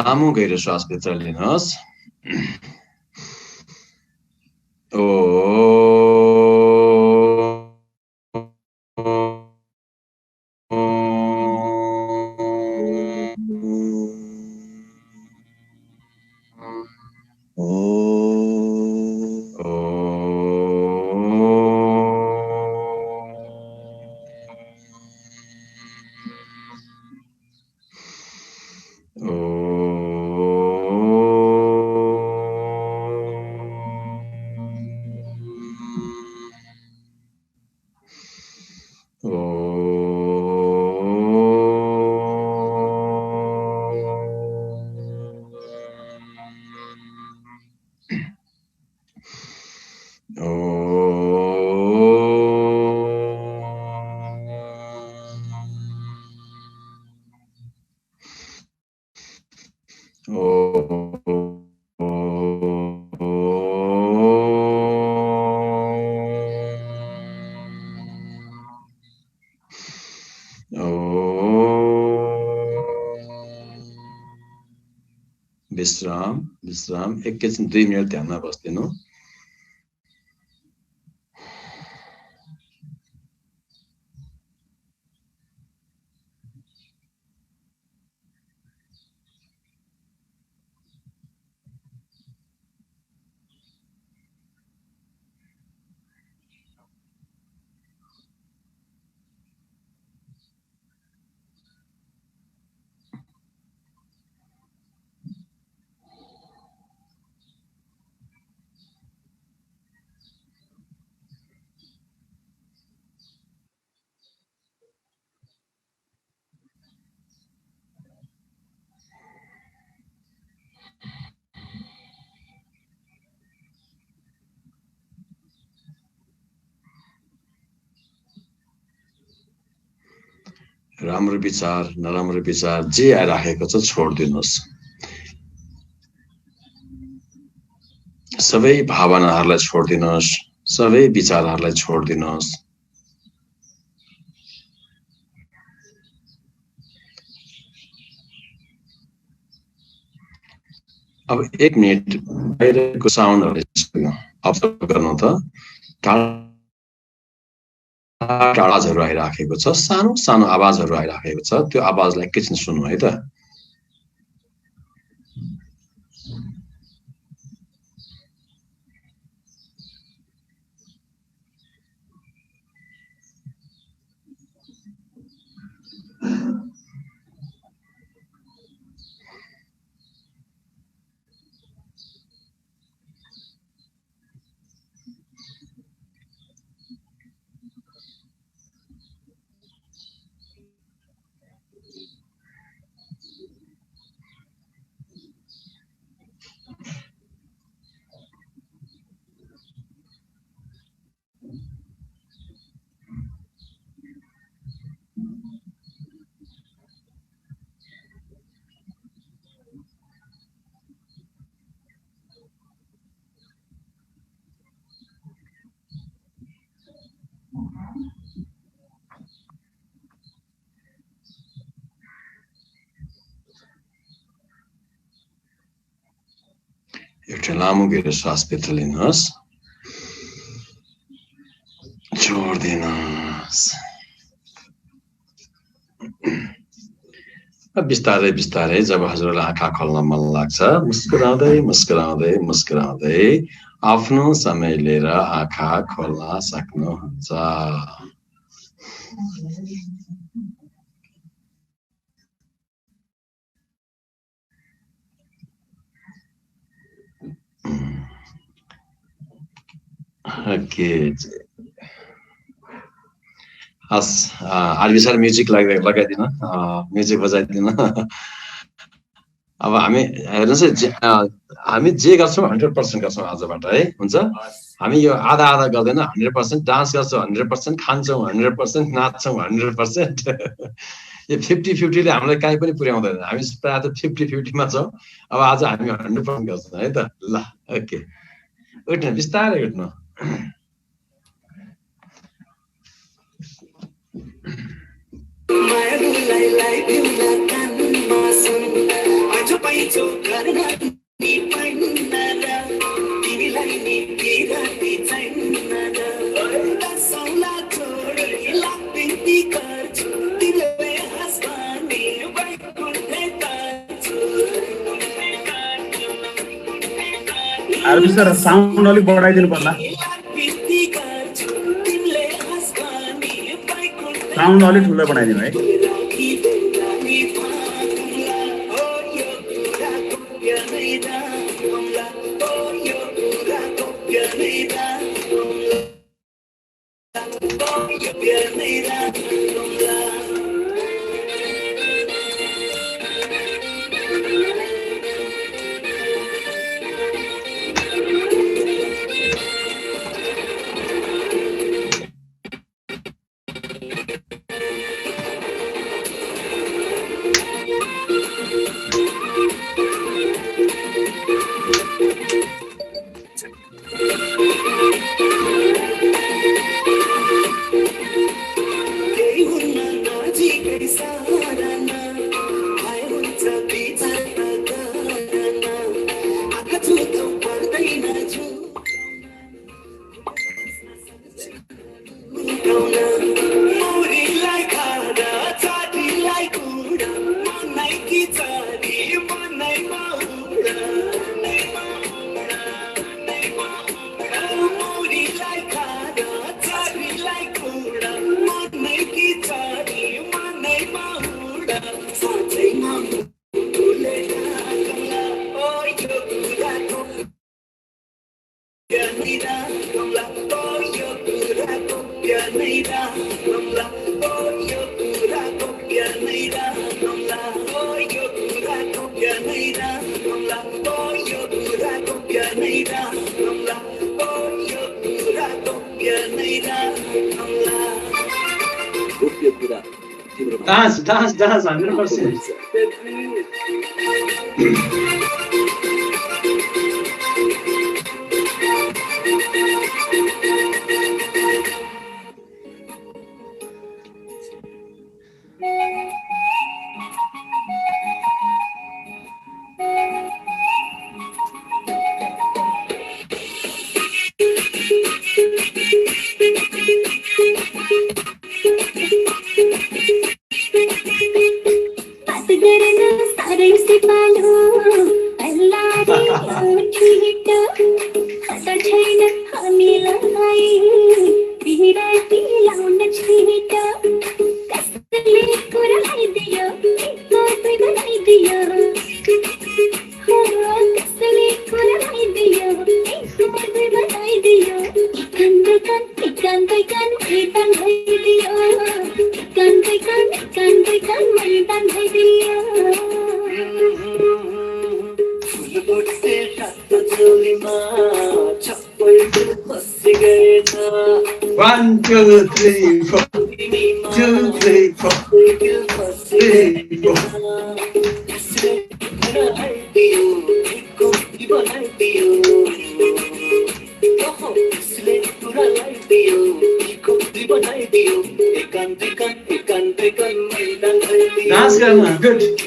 लामो गहिरो श्वास भित्र लिनुहोस्। विश्राम विश्राम एकैछिन 2 मिनेट ध्यानमा बस्दिनु। राम्रो विचार नराम्रो विचार जे आइराखेको छ छोड्दिनुस्। सबै भावनाहरूलाई छोड्दिनुस्, सबै विचारहरूलाई छोड्दिनुस्। अब 1 मिनेट बाहिरको साउन्डहरु अब्जर्भ गर्नु त। आवाजहरु आइराखेको छ, सानो सानो आवाजहरु आइराखेको छ, त्यो आवाजलाई एकैछिन सुन्नु है त। एउटा लामो गहिरो श्वास भित्र लिनुहोस्, छोड्दिनुहोस्। बिस्तारै बिस्तारै जब हजुरलाई आँखा खोल्न मन लाग्छ, मुस्कुराउँदै मुस्कुराउँदै मुस्कुराउँदै आफ्नो समय लिएर आँखा खोल्न सक्नुहुन्छ। ओके हस्, आरबी सर म्युजिक लगाइदिन, म्युजिक बजाइदिन। अब हामी हेर्नुहोस् है, हामी जे गर्छौँ 100% गर्छौँ आजबाट है, हुन्छ। हामी यो आधा आधा गर्दैन, 100% डान्स गर्छौँ, 100% खान्छौँ, 100% नाच्छौँ, 100%। यो 50-50ले हामीलाई कहीँ पनि पुर्याउँदैन। हामी प्रायः त 50-50 मा छौँ। अब आज हामी 100% गर्छौँ है त। ल ओके, उठ्नु बिस्तारै उठ्नु। आरबी सर साउन्ड अलिक बढाइदिनु पर्ला साउन्ड अलिक ठुलो बनाइदिनु है Dance, 100%. One, two, three, four. 2, 3, 4. 3, 4. Dance करना, good.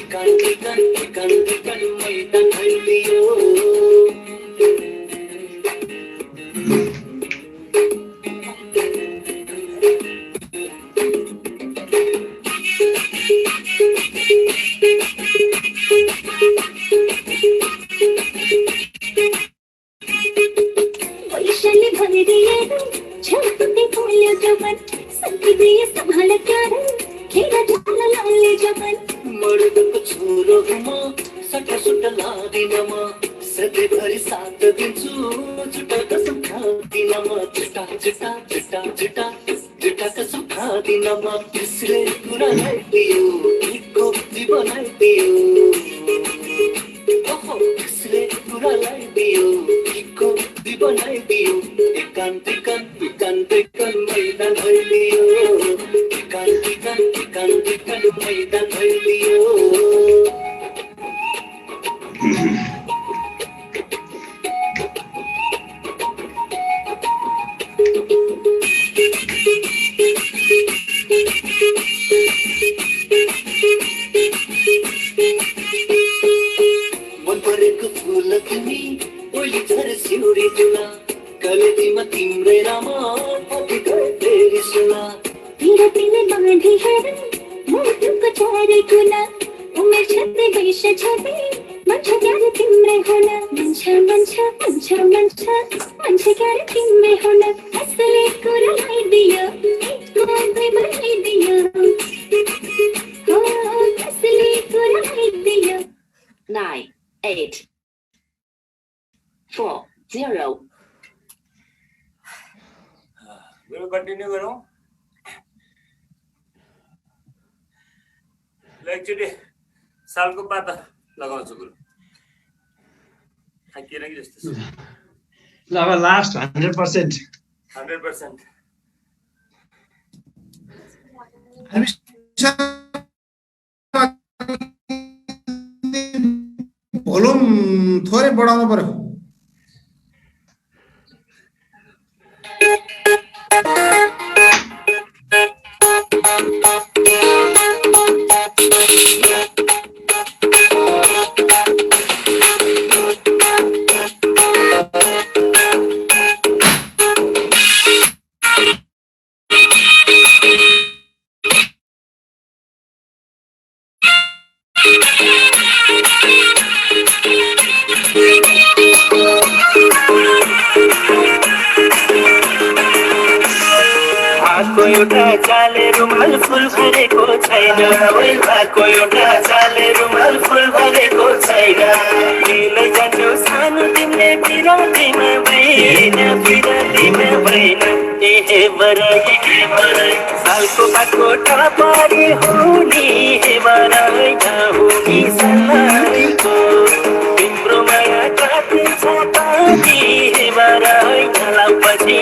तिमीले बाँधी हेर मुटुको चारै कुना उमेर छते वैश छते मन छ क्यारे तिम्रै हुन मन छ क्यारे तिम्रै हुन असली कुरा लगाइदियो मात्रै बनाइदियो हो असली कुरा लगाइदियो 9 8 4 0 गुरु कन्टिन्यू गरौँ ल एकचोटि सालको पाता लगाउँछु गुरु थाकिएर कि जस्तो छ ल अब लास्ट 100% 100% भोल्युम थोरै बढाउनु पर्यो एउटा चाले रुमाल फुल भरेको छैन भएको एउटा चाले रुमाल फुल भरेको छैन तिमीले जान्छौ सानो तिमीले बिरातीमा भएन ए बराई सालको पाको टपारी हुने बराई हुने सलाइको तिम्रो माया कति छ पानी बराई पछि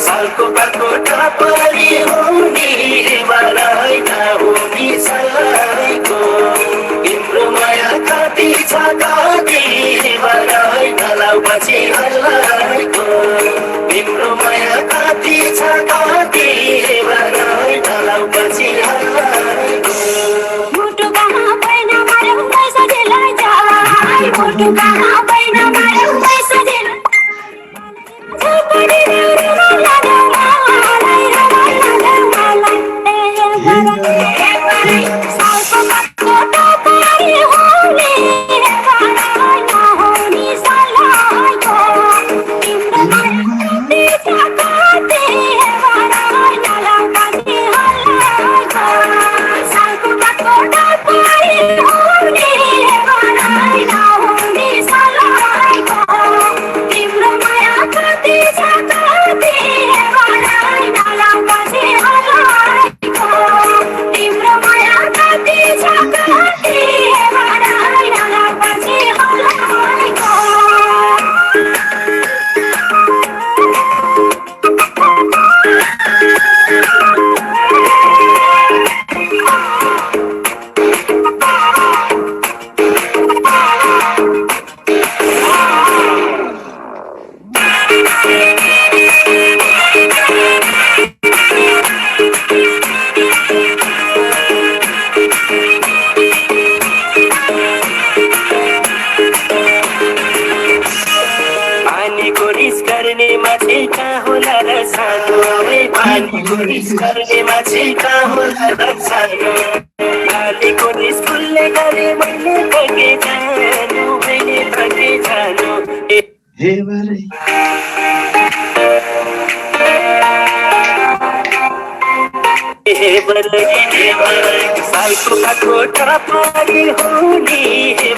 सालको पाको टपारी हुने बराई हुने सलाइको तिम्रो माया कति छ कति बराई पछि हल्लाइको तिम्रो माया कति छ कति बराई पछि हल्लाइको मुटु कहाँ पैना मारौ पैसा दिलाई जाई मुटु कहाँ पैना मारौ पैसा दिलाई झपडी रुमाला सालको पाको टपारी हुने बराई नहुने सलाइको तिम्रो माया कति छ कति बराई पछि हल्लाइको सालको पाको टपारी हुने बराई नहुने सलाइको तिम्रो माया कति छ कति बराई पछि हल्लाइको तिम्रो माया कति छ कति बराई पछि हल्लाइको पानीको रिस गर्ने मान्छे कहाँ होला र सानो पानीको रिस गर्ने मान्छे कहाँ होला र सानो पानीको रिस फुल्ने गरे मैले थके जानु हे बराई सालको पाको टपारी हुने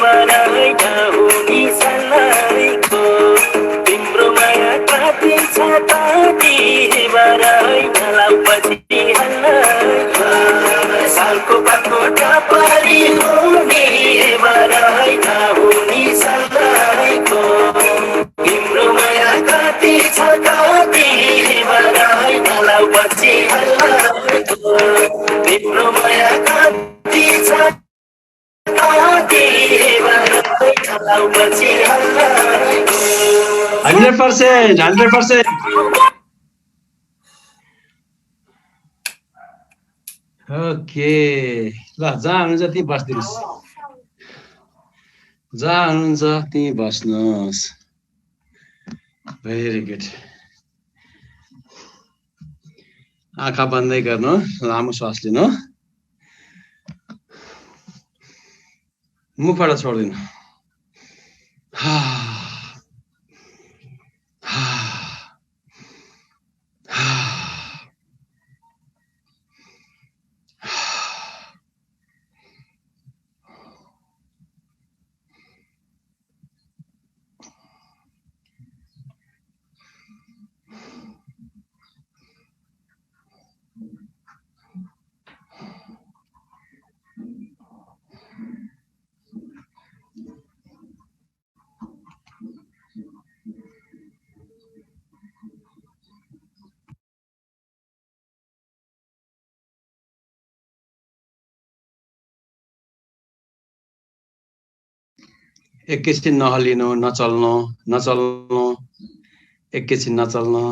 बराई हुने सलाइको तिम्रो माया कति छ कति बराई पछि हल्लाइको सालको पाको टपारी हुने बराई हुने सलाइको तिम्रो माया कति छ कति बराई पछि हल्लाइको तिम्रो माया कति छ कति बराई पछि हल्लाइको 100%. ओके ल जहाँ हुनुहुन्छ त्यहीँ बस्दिनुहोस् जहाँ हुनुहुन्छ त्यहीँ बस्नुहोस् भेरी गुड आँखा बन्दै गर्नु, लामो श्वास लिनु, मुखबाट छोड्दिनु। एकैछिन नहलिनु, नचल्नु, एकैछिन नचल्नु,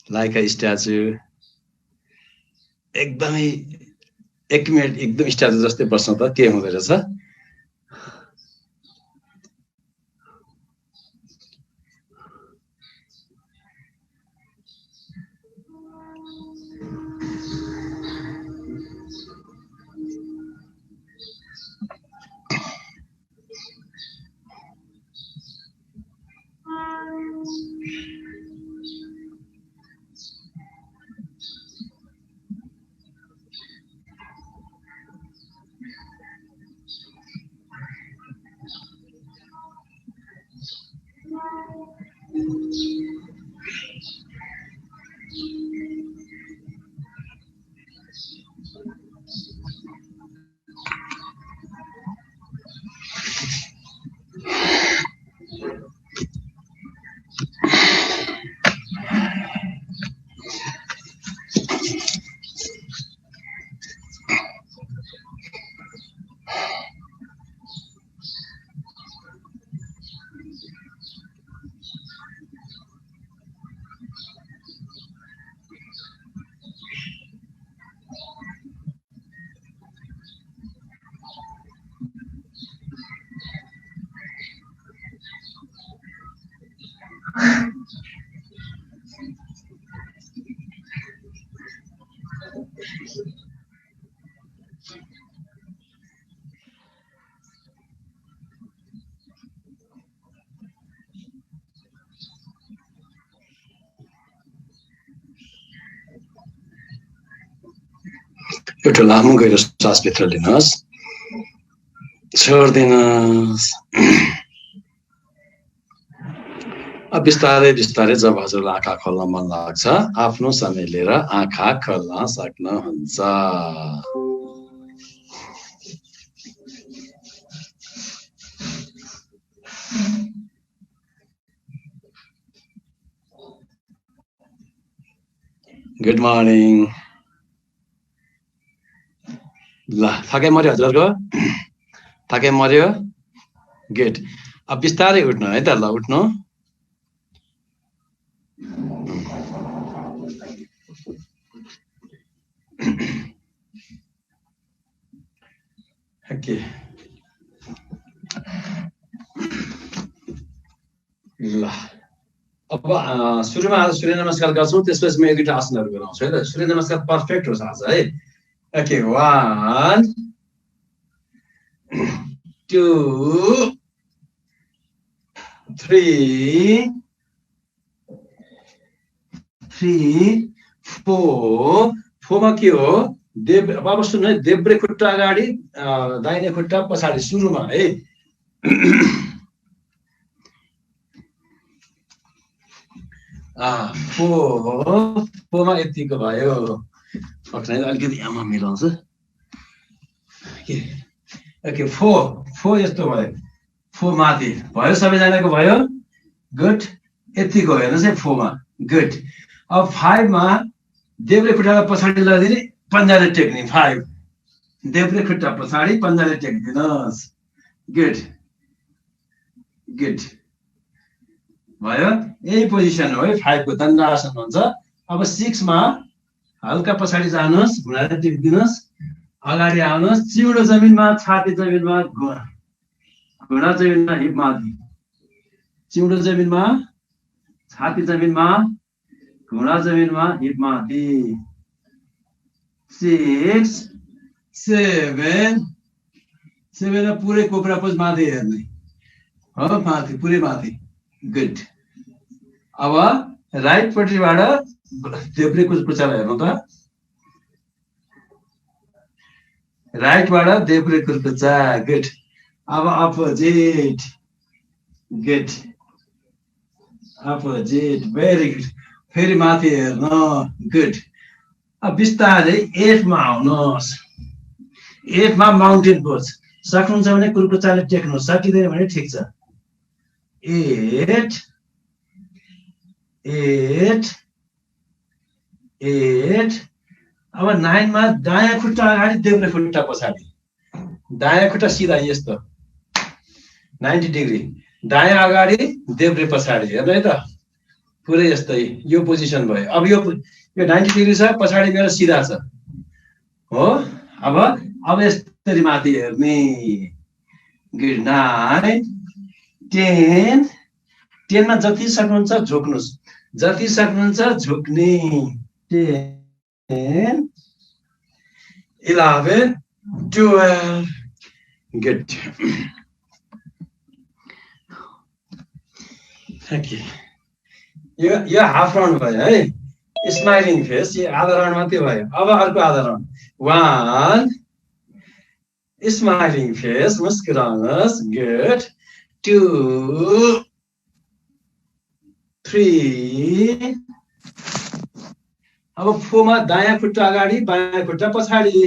लाइक अ स्ट्याचु, एकदमै 1 मिनट एकदम स्ट्याचु जस्तै बस्नु त के हुँदो रहेछ। एउटा लामो गहिरो श्वास भित्र लिनुहोस्, छोड्दिनुहोस्। अब बिस्तारै बिस्तारै जब हजुरलाई आँखा खोल्न मन लाग्छ, आफ्नो समय लिएर आँखा खोल्न सक्नुहुन्छ। Good morning. ल थकाइ मर्यो हजुरहरूको? थकाइ मर्यो? गुड। अब बिस्तारै उठ्नु है त। ल उठ्नु। ओके ल अब सुरुमा आज सूर्य नमस्कार गर्छौँ, त्यसपछि म 1-2 आसनहरू गराउँछु है त। सूर्य नमस्कार पर्फेक्ट होस् आज है। ओके 1 2 3 4 फोमा के हो? अब सुन्नु है, देब्रे खुट्टा अगाडि, दाहिने खुट्टा पछाडि सुरुमा है। फोमा यतिको भयो। अलिकति आमा मिलाउँछु। ओके 4 यस्तो भयो। 4 माथि भयो, सबैजनाको भयो। गुड। यतिको हेर्नुहोस् है 4 मा। गुड। अब 5 मा देब्रे खुट्टालाई पछाडि लगाइदिने, पन्जाले टेक्ने। 5 देब्रे खुट्टा पछाडि, पन्जाले टेक्दिनुहोस्। गुड गुड भयो। यही पोजिसन हो है 5 को, दण्डासन भन्छ। अब 6 मा हल्का पछाडि जानुहोस्, घुँडाले टेक्दिनुहोस्, अगाडि आउनुहोस्, चिउडो जमिनमा, छाती जमिनमा, घुँडा जमिनमा, हिप माथि, चिउडो जमिनमा, छाती जमिनमा, घुँडा जमिनमा हिप माथि 6 7 7 पुरै कोब्रा पोज माथि हेर्ने हो माथि पुरै माथि गुड अब राइट पट्टिबाट देब्रे कुर्कुचा हेर्नु त राइटबाट देब्रे कुर्कुचा गुड अब opposite good opposite very good फेरि माथि हेर्नु गुड अब बिस्तारै 8 मा आउनुहोस् 8 मा माउन्टेन पोज सक्नुहुन्छ भने कुर्कुचाले टेक्नु सकिँदैन भने ठिक छ 8 अब 9 मा दायाँ खुट्टा अगाडि देब्रे खुट्टा पछाडि दायाँ खुट्टा सिधा यस्तो 90 डिग्री दायाँ अगाडि देब्रे पछाडि हेर्नु है त पुरै यस्तै यो पोजिसन भयो अब यो 90 डिग्री छ पछाडि मेरो सिधा छ हो अब यसरी माथि हेर्ने गुड 9 10 मा जति सक्नुहुन्छ झोक्नुस् जति सक्नुहुन्छ झोक्ने 10 11 12 गुड ओके यो हाफ राउन्ड भयो है स्माइलिङ फेस यो आधा राउन्ड मात्रै भयो अब अर्को आधा राउन्ड 1 स्माइलिङ फेस मुस्कुराउनुहोस् गुड 2 3 अब 4 मा दायाँ खुट्टा अगाडि बायाँ खुट्टा पछाडि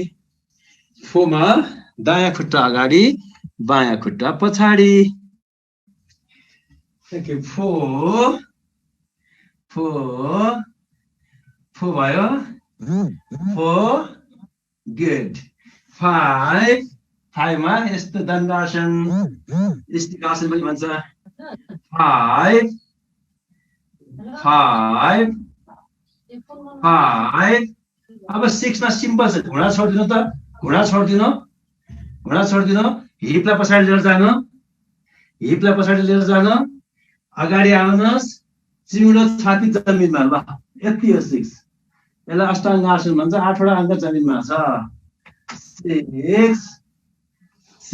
4 मा दायाँ खुट्टा अगाडि बायाँ खुट्टा पछाडि ओके 4 भयो 4 गुड 5 मा यस्तो दण्डासन स्टिकासन पनि भन्छ 5 अब 6 मा सिम्पल छ घुँडा छोड्दिनु त घुँडा छोड्दिनु हिपलाई पछाडि लिएर जानु अगाडि आउनुहोस् चिउडो छाती जमिनमा ल यति हो 6 यसलाई अष्टाङ्ग आसन भन्छ 8 वटा अङ्ग जमिनमा छ 6 7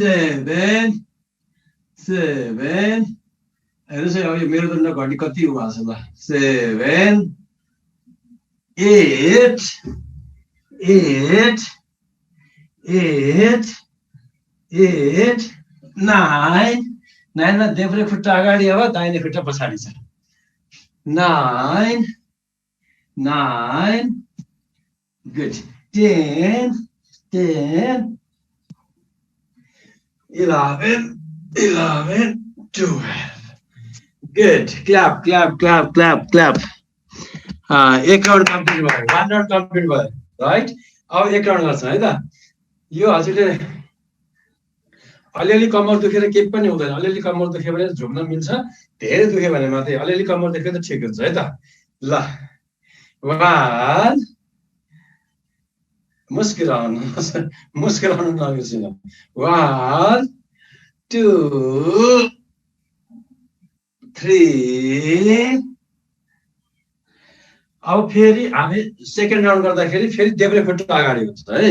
हेर्नुहोस् है अब यो मेरुदण्ड घटी कति भएको छ ल 7 8 9 मा देब्रे खुट्टा अगाडि अब दाहिने खुट्टा पछाडि छ 9 गुड 10 11 12 गुड क्ल्याप एक राउन्ड कम्प्लिट भयो 1 राउन्ड कम्प्लिट भयो राइट अब एक राउन्ड गर्छौँ है त यो हजुरले अलिअलि कम्मर दुखेर केही पनि हुँदैन अलिअलि कम्मर दुख्यो भने झुक्न मिल्छ धेरै दुख्यो भने मात्रै अलिअलि कम्मर दुख्यो त ठिक हुन्छ है त ल 1 मुस्कुराउनु नबिर्सिनु 1 2 3 अब फेरि हामी सेकेन्ड राउन्ड गर्दाखेरि फेरि देब्रे खुट्टा अगाडि हुन्छ है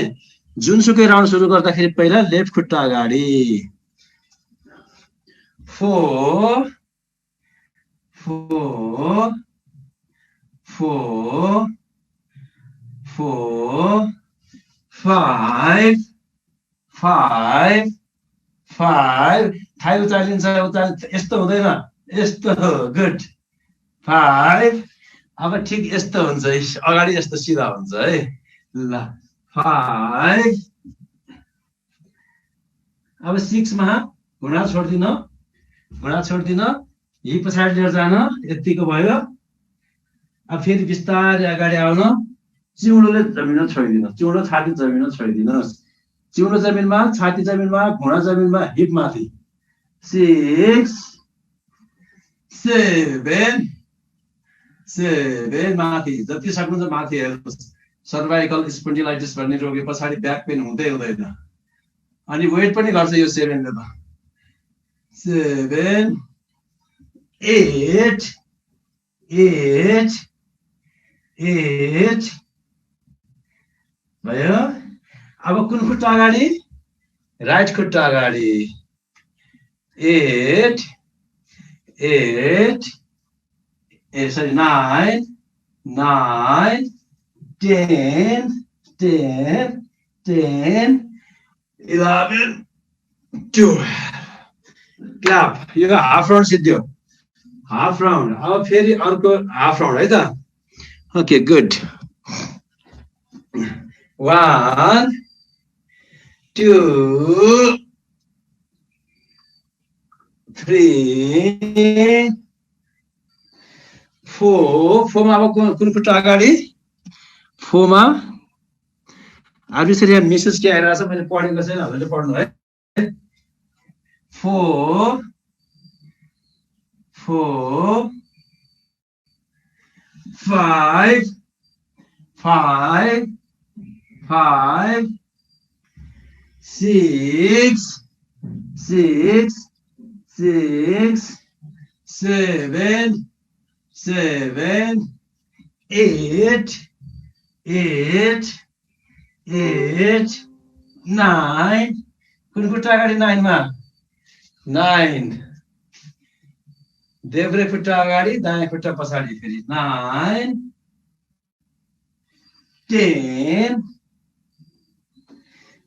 जुनसुकै राउन्ड सुरु गर्दाखेरि पहिला लेफ्ट खुट्टा अगाडि 4 5 थाइ उचालिन्छ यस्तो हुँदैन यस्तो गुड 5 अब ठिक यस्तो हुन्छ अगाडि यस्तो सिधा हुन्छ है ल 5 अब 6 मा घुँडा छोड्दिन हिप पछाडि लिएर जान यतिको भयो अब फेरि बिस्तारै अगाडि आउन चिउडोले जमिन छोडिदिनु चिउडो छाती जमिन छोडिदिनुहोस् चिउडो जमिनमा छाती जमिनमा घुँडा जमिनमा हिप माथि 6 7 माथि जति सक्नुहुन्छ माथि हेर्नुहोस् सर्भाइकल स्पोन्डिलाइटिस भन्ने रोगी पछाडि ब्याक पेन हुँदैन अनि वेट पनि गर्छ यो 7 ले त 7 8 8 भयो अब कुन खुट्टा अगाडि राइट खुट्टा अगाडि 8 sorry 9 10 11 12 क्ल्याप यो हाफ राउन्ड सिद्धियो हाफ राउन्ड अब फेरि अर्को हाफ राउन्ड है त ओके गुड 1 2 3 4 मा अब कुन खुट्टा अगाडि 4 मा आफै मेसेज के आइरहेछ मैले पढेको छैन हजुरले पढ्नु है 4 5 6 7 8 9 कुन खुट्टा अगाडि 9 मा 9 देब्रे खुट्टा अगाडि दायाँ खुट्टा पछाडि फेरि 9 10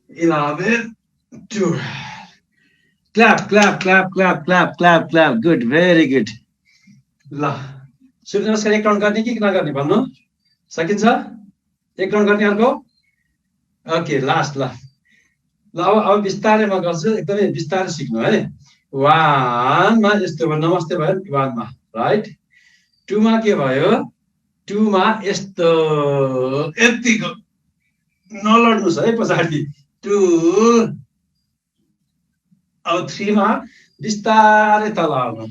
11 12 clap good very good ल सूर्य नमस्कार एक राउन्ड गर्ने कि नगर्ने भन्नु सकिन्छ एक राउन्ड गर्ने अर्को ओके लास्ट ल अब बिस्तारै म गर्छु एकदमै बिस्तारै सिक्नु है 1 मा यस्तो भयो नमस्ते भयो 1 मा राइट 2 मा के भयो 2 मा यस्तो यतिको नलड्नुस् है पछाडि 2 अब 3 मा बिस्तारै तल आउनु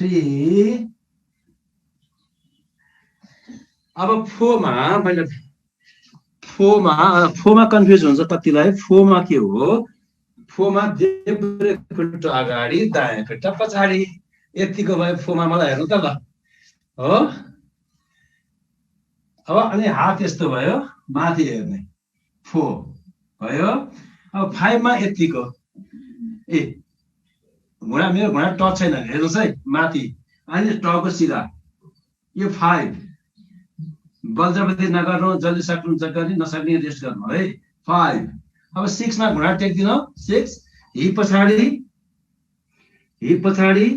3 अब 4 मा मैले 4 मा कन्फ्युज हुन्छ कतिलाई 4 मा के हो 4 मा देब्रे खुट्टा अगाडि दायाँ खुट्टा पछाडि यतिको भयो 4 मा मलाई हेर्नु त ल हो अब अनि हात यस्तो भयो माथि हेर्ने 4 भयो अब 5 मा यतिको ए मेरो घुँडा टच छैन हेर्नुहोस् है माथि अनि टाउको सिधा यो 5 बलजबरी नगर्नु जसले सक्नुहुन्छ गर्ने नसक्ने रेस्ट गर्नु है 5 अब 6 मा घुँडा टेक्दिनु 6 हिप पछाडि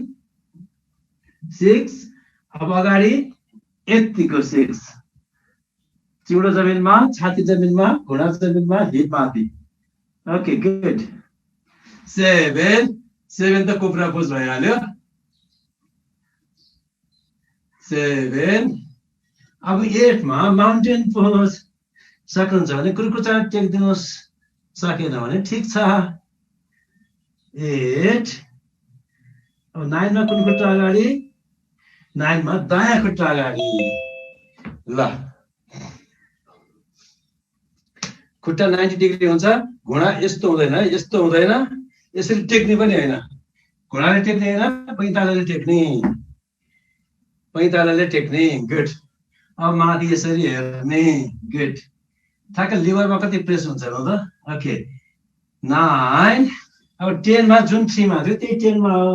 6 अब अगाडि यतिको 6 चिउडो जमिनमा छाती जमिनमा घुँडा जमिनमा हिप माथि ओके गुड 7 त कोब्रा पोज भइहाल्यो 7 अब 8 मा माउन्टेन पोज सक्नुहुन्छ भने कुर्कुचा टेक्दिनुहोस् सकेन भने ठिक छ 8 अब 9 मा कुन खुट्टा अगाडि 9 मा दायाँ खुट्टा अगाडि ल खुट्टा 90 डिग्री हुन्छ घुँडा यस्तो हुँदैन यसरी टेक्ने पनि हैन घुँडाले टेक्ने हैन पैतालाले टेक्ने गुड अब माथि यसरी हेर्ने गुड ठ्याक्क लिभरमा कति प्रेस हुन्छ न त ओके 9 अब 10 मा जुन 3 मा थियो त्यही 10 मा हो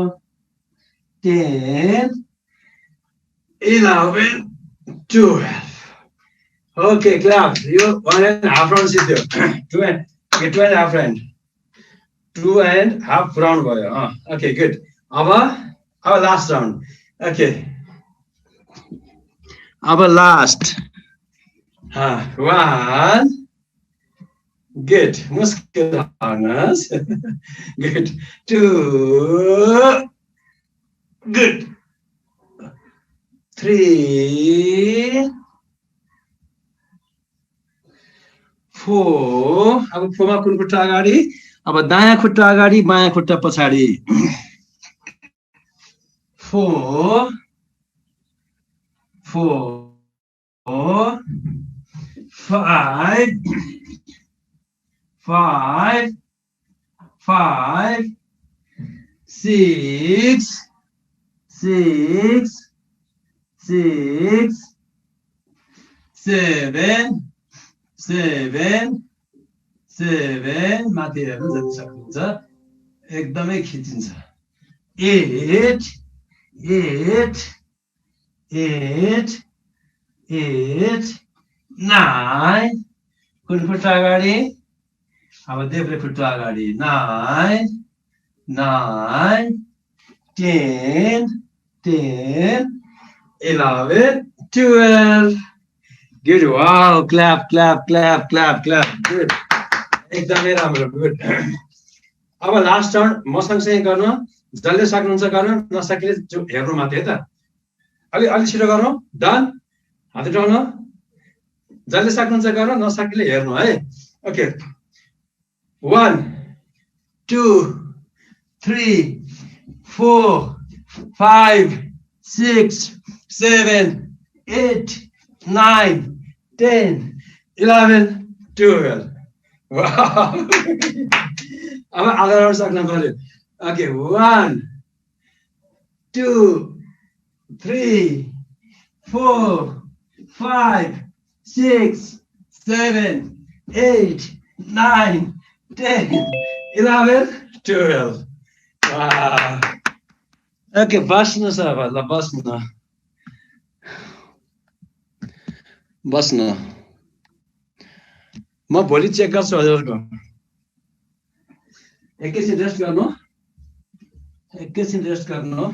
10 11 12 ओके क्ल्याप यो 1.5 राउन्ड सिद्धियो 2.5 राउन्ड 2.5 राउन्ड भयो ओके गुड अब लास्ट राउन्ड ओके अब लास्ट 1 गुड मुस्किल हार्नस गुड 2 गुड 3 4 अब 4 मा कुन खुट्टा अगाडि अब दायाँ खुट्टा अगाडि बायाँ खुट्टा पछाडि 4 5 6 7 माथि हेर्नु जति सक्नुहुन्छ एकदमै खिचिन्छ 8 9 कुन खुट्टा अगाडि अब देब्रे खुट्टा अगाडि 9 10 11 12 Good. Wow. Clap. Good. एकदमै राम्रो. Good. अब लास्ट टर्न म सँगसँगै गर्न जसले सक्नुहुन्छ गर्न नसकिले हेर्नु मात्रै है त अलि छिटो गर्नु डन हात उठाउनु जसले सक्नुहुन्छ गर्न नसकिले हेर्नु है ओके 1 2 3 4 5 6 7 8 9 10 11 12 wow अब आधा राउन्ड सक्नु पर्यो ओके 1 2 3 4 5 6 7 8 9 10 11 12 wow ओके बस्नु छ अब ल बस्नु म भोलि चेक गर्छु हजुरको एकैछिन रेस्ट गर्नु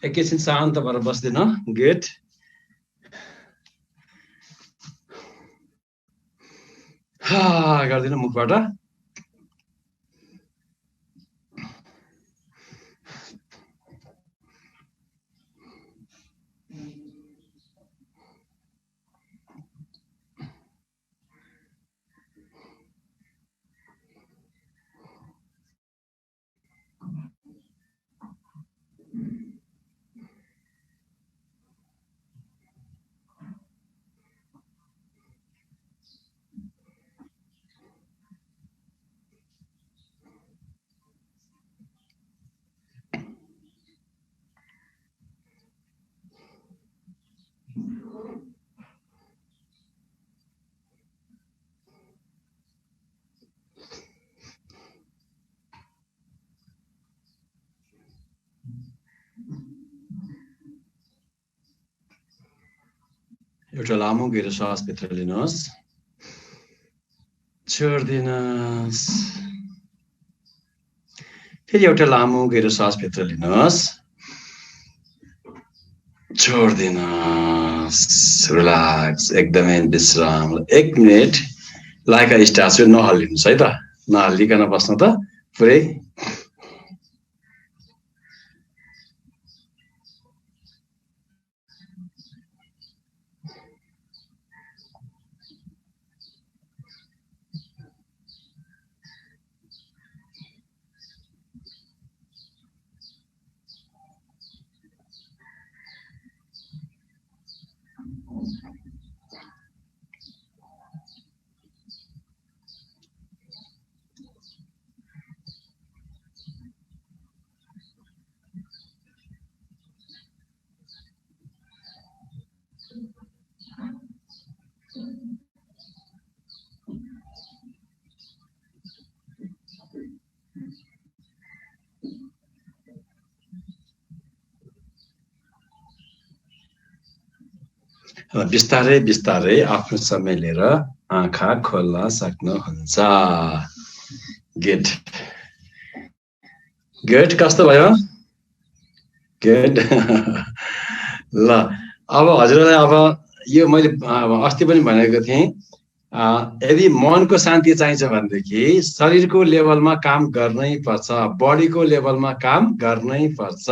एकैछिन शान्त भएर बस्दिनु गुड गर्दिनु मुखबाट एउटा लामो गहिरो श्वास भित्र लिनुहोस् छोड्दिनुहोस् फेरि एउटा लामो गहिरो श्वास भित्र लिनुहोस् छोड्दिनुहोस् रिल्याक्स एकदमै विश्राम 1 मिनेट लाइक अ स्ट्याचु नहल्लिनुहोस् है त नहल्लिकन बस्नु त पुरै बिस्तारै बिस्तारै आफ्नो समय लिएर आँखा खोल्न सक्नुहुन्छ गुड गुड कस्तो भयो गुड ल अब हजुरलाई अब यो मैले अस्ति पनि भनेको थिएँ यदि मनको शान्ति चाहिन्छ भनेदेखि शरीरको लेभलमा काम गर्नै पर्छ बडीको लेभलमा काम गर्नै पर्छ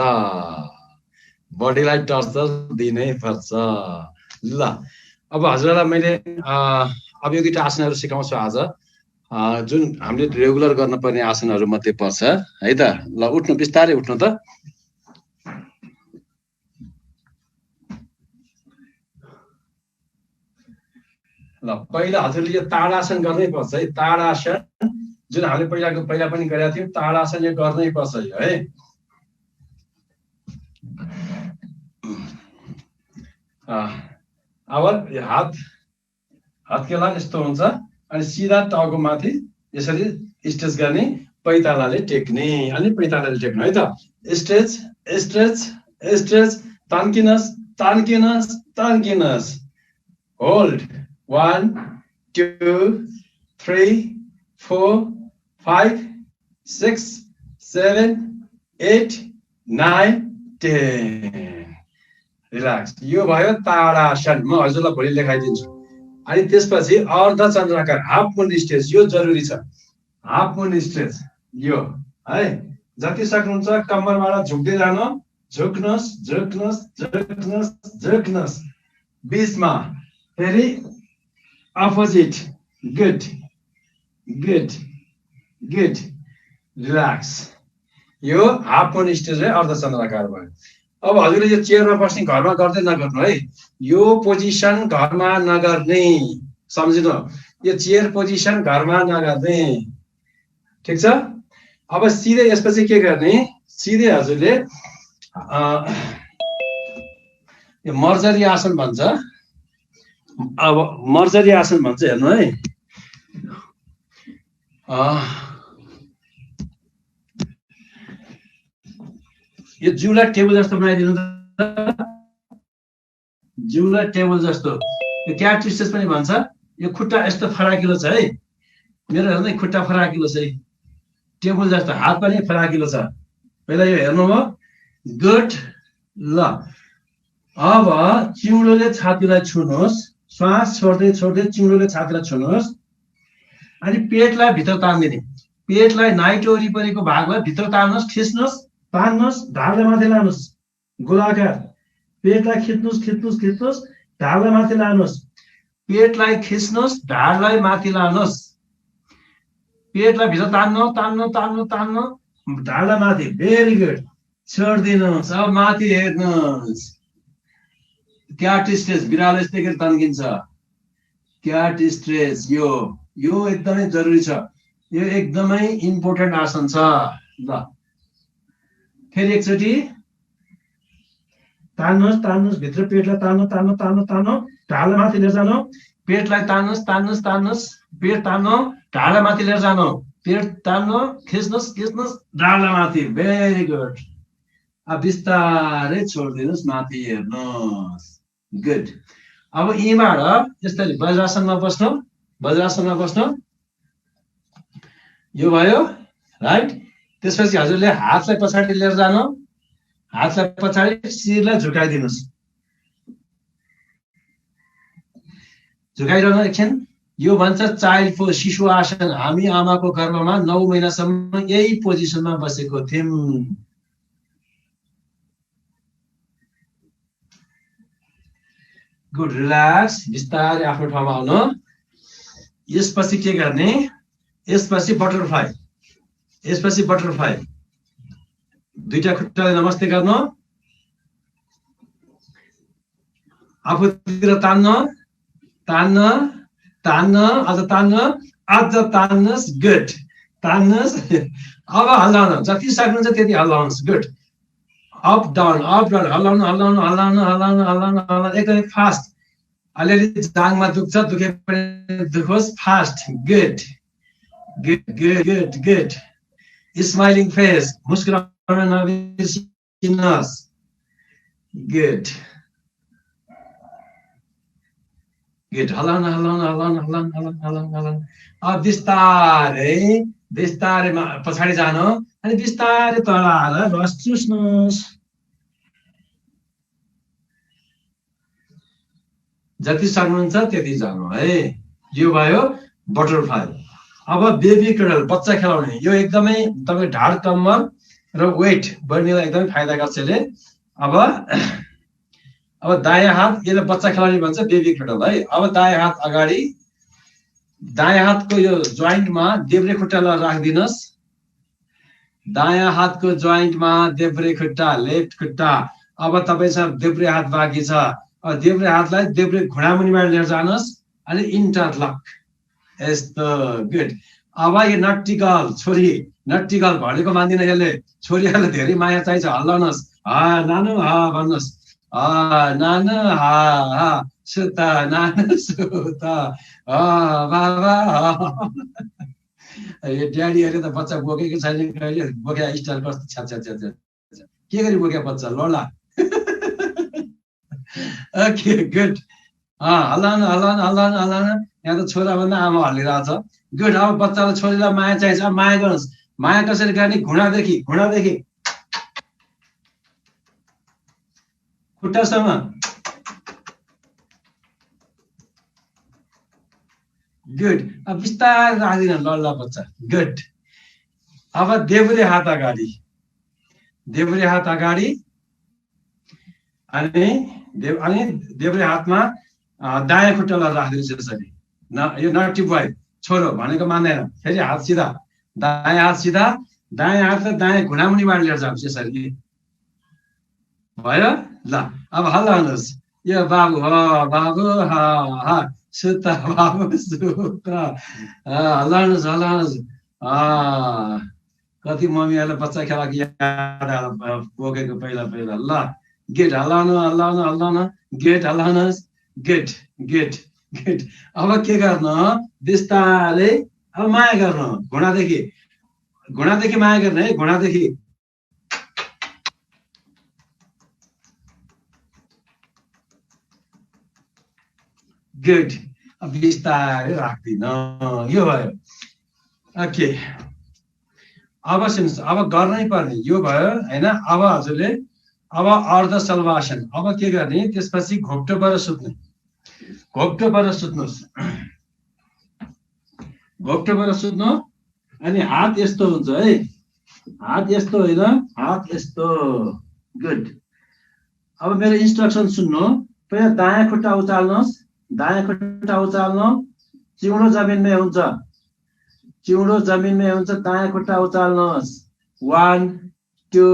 बडीलाई टर्चर दिनै पर्छ ल अब हजुरलाई मैले अब यो दुईटा आसनहरू सिकाउँछु आज जुन हामीले रेगुलर गर्नुपर्ने आसनहरू मध्ये पर्छ है त ल उठ्नु बिस्तारै उठ्नु त ल पहिला हजुरले यो ताडासन गर्नै पर्छ है ताडासन जुन हामीले पहिला पनि गरेका थियौँ ताडासन यो गर्नै पर्छ यो है अब यो हात हत्केला यस्तो हुन्छ अनि सिधा टाउको माथि यसरी स्ट्रेच गर्ने पैतालाले टेक्ने अनि पैतालाले टेक्नु है त stretch stretch stretch तान्किनस् तान्किनस् तान्किनस् hold 1 2 3 4 5 6 7 8 9 10 relax यो भयो ताडासन म हजुरलाई भोलि लेखाइदिन्छु अनि त्यसपछि अर्ध चन्द्राकार हाफ मुन स्ट्रेच यो जरुरी छ हाफ मुन स्ट्रेच यो है जति सक्नुहुन्छ कम्मरबाट झुक्दै जानु झुक्नुहोस् झुक्नुहोस् झुक्नुहोस् झुक्नुहोस् बीचमा फेरि opposite good good good relax यो हाफ मुन स्ट्रेच है अर्ध चन्द्राकार भयो अब हजुरले यो चेयरमा बस्ने घरमा गर्दै नगर्नु है यो पोजिसन घरमा नगर्ने सम्झिनु यो चेयर पोजिसन घरमा नगर्ने ठीक छ अब सिधै यसपछि के गर्ने सिधै हजुरले यो मर्जरी आसन भन्छ अब मर्जरी आसन भन्छ हेर्नु है यो जिउलाई टेबल जस्तो बनाइदिनु जिउलाई टेबल जस्तो यो क्याट स्ट्रेच पनि भन्छ यो खुट्टा यस्तो फराकिलो छ है मेरो हेर्नु खुट्टा फराकिलो छ है टेबल जस्तो हात पनि फराकिलो छ पहिला यो हेर्नुभयो गुड ल अब चिउडोले छातीलाई छुनुहोस् श्वास छोड्दै छोड्दै चिउडोले छातीलाई छुनुहोस् अनि पेटलाई भित्र तान्दिने पेटलाई नाइटो वरिपरिको भागलाई भित्र तान्नुहोस् खिच्नुहोस् तान्नुहोस् ढाडलाई माथि लानुहोस् गोलाकार पेटलाई खिच्नुहोस् खिच्नुहोस् खिच्नुहोस् ढाडलाई माथि लानुहोस् पेटलाई खिच्नुहोस् ढाडलाई माथि लानुहोस् पेटलाई भित्र तान्नु तान्नु तान्नु तान्नु ढाडलाई माथि भेरी गुड छोडिदिनुहोस् अब माथि हेर्नुहोस् क्याट स्ट्रेच बिरालो स्टेकेर तन्किन्छ क्याट स्ट्रेच यो एकदमै जरुरी छ यो एकदमै इम्पोर्टेन्ट आसन छ ल फेरि एकचोटि तान्नुहोस् तान्नुहोस् भित्र पेटलाई तान्नु तान्नु तान्नु तान्नु ढाडलाई माथि लिएर जानु पेटलाई तान्नुहोस् तान्नुहोस् तान्नुहोस् पेट तान्नु ढाडलाई माथि लिएर जानु पेट तान्नु खिच्नुहोस् खिच्नुहोस् ढाडलाई माथि भेरी गुड अब बिस्तारै छोडिदिनुहोस् माथि हेर्नुहोस् गुड अब यहीँबाट यसरी वज्रासनमा बस्नु यो भयो राइट त्यसपछि हजुरले हातलाई पछाडि लिएर जानु हातलाई पछाडि शिरलाई झुकाइदिनुहोस् झुकाइरहनु एकछिन यो भन्छ चाइल्ड पोज शिशु आसन हामी आमाको गर्भमा 9 महिनासम्म यही पोजिसनमा बसेको थियौं गुड रिल्याक्स बिस्तारै आफ्नो ठाउँमा आउनु यसपछि के गर्ने यसपछि बटरफ्लाई दुईटा खुट्टाले नमस्ते गर्नु आफूतिर तान्न तान्न तान्न अझ तान्नुहोस् गुड तान्नुहोस् अब हल्लाउनु जति सक्नुहुन्छ त्यति हल्लाउनुहोस् गुड अप डाउन हल्लाउनु एकदमै फास्ट अलिअलि जाङमा दुख्छ दुखे पनि दुखोस् फास्ट गुड स्माइलिङ फेस मुस्कुराउन नबिर्सिनुहोस् गुड हल्लाउनु अब बिस्तारै पछाडि जानु अनि बिस्तारै तल आएर रस चुस्नुहोस् जति सक्नुहुन्छ त्यति जानु है यो भयो बटरफ्लाई अब बेबी क्रडल बच्चा खेलाउने यो एकदमै तपाईको ढाड कम्मर र वेट बढ्नेलाई एकदमै फाइदा गर्छ यसले अब दायाँ हात यसले बच्चा खेलाउने भन्छ बेबी क्रडल है अब दायाँ हात अगाडि दायाँ हातको यो जोइन्टमा देब्रे खुट्टालाई राखिदिनुहोस् दायाँ हातको जोइन्टमा देब्रे खुट्टा लेफ्ट खुट्टा अब तपाईसँग देब्रे हात बाँकी छ अब देब्रे हातलाई देब्रे घुँडामुनिबाट लिएर जानुहोस् अनि इन्टरलक यस्तो गुड अब यो नट्टिकल छोरी नट्टिकल भनेको मान्दिन यसले छोरीहरूलाई धेरै माया चाहिन्छ हल्लाउनुहोस् नानु भन्नुहोस् नाना हा सुता नाना सुता बाबा यो ड्याडीहरूले त बच्चा बोकेको छैन कहिले बोके स्टाइल कस्तो छ्या छ्या छ्या छ्या के गरी बोके बच्चा लड्ला ओके गुड हल्लाउनु हल्लाउनु हल्लाउनु हल्लाउनु यहाँ त छोराभन्दा आमा हल्लिरहेछ गुड अब बच्चालाई छोरीलाई माया चाहिन्छ अब माया गर्नुहोस् माया कसरी गर्ने घुँडादेखि खुट्टासम्म गुड अब बिस्तारै राख्दिन लड्ला बच्चा गुड अब देब्रे हात अगाडि अनि देब्रे हातमा दायाँ खुट्टालाई राखिदिनुहोस् यसरी यो नटी बोय छोरो भनेको मान्दैन फेरि हात सिधा दायाँ हात सिधा दायाँ हातलाई दायाँ घुँडामुनिबाट लिएर जानुहोस् यसरी भयो ल अब हल्लाउनुहोस् यो बाबु बाबु सुत्ता बाबु सुत्ता हल्लाउनुहोस् कति मम्मीहरूलाई बच्चा खेलाको याद बोकेको पहिला ल गेट हल्लाउनु गेट हल्लाउनुहोस् गेट अब के गर्नु बिस्तारै अब माया गर्नु घुँडादेखि माया गर्ने है घुँडादेखि गुड अब बिस्तारै राख्दिन यो भयो ओके अब सुन्नुहोस् अब गर्नै पर्ने यो भयो होइन अब हजुरले अब अर्ध सल्वासन अब के गर्ने त्यसपछि घोप्टो पर सुत्नु अनि हात यस्तो हुन्छ है हात यस्तो होइन हात यस्तो गुड अब मेरो इन्स्ट्रक्सन सुन्नु पहिला दायाँ खुट्टा उचाल्नुहोस् चिउँडो जमिनमै हुन्छ दायाँ खुट्टा उचाल्नुहोस् 1 2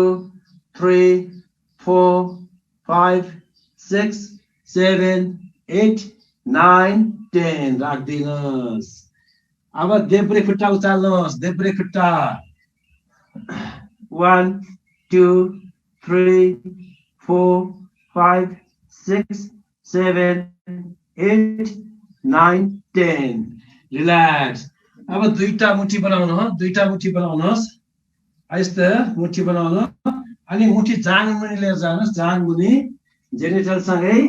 3 4 5 6 7 8 9 10 राख्दिनुहोस् अब देब्रे खुट्टा उचाल्नुहोस् 1 2 3 4 5 6 7 8 9 10 रिल्याक्स अब दुईटा मुठी बनाउनुहोस् यस्तो मुठी बनाउनु अनि मुठी जाङ मुनि लिएर जानुहोस् जाङ मुनि जेनिटल सँगै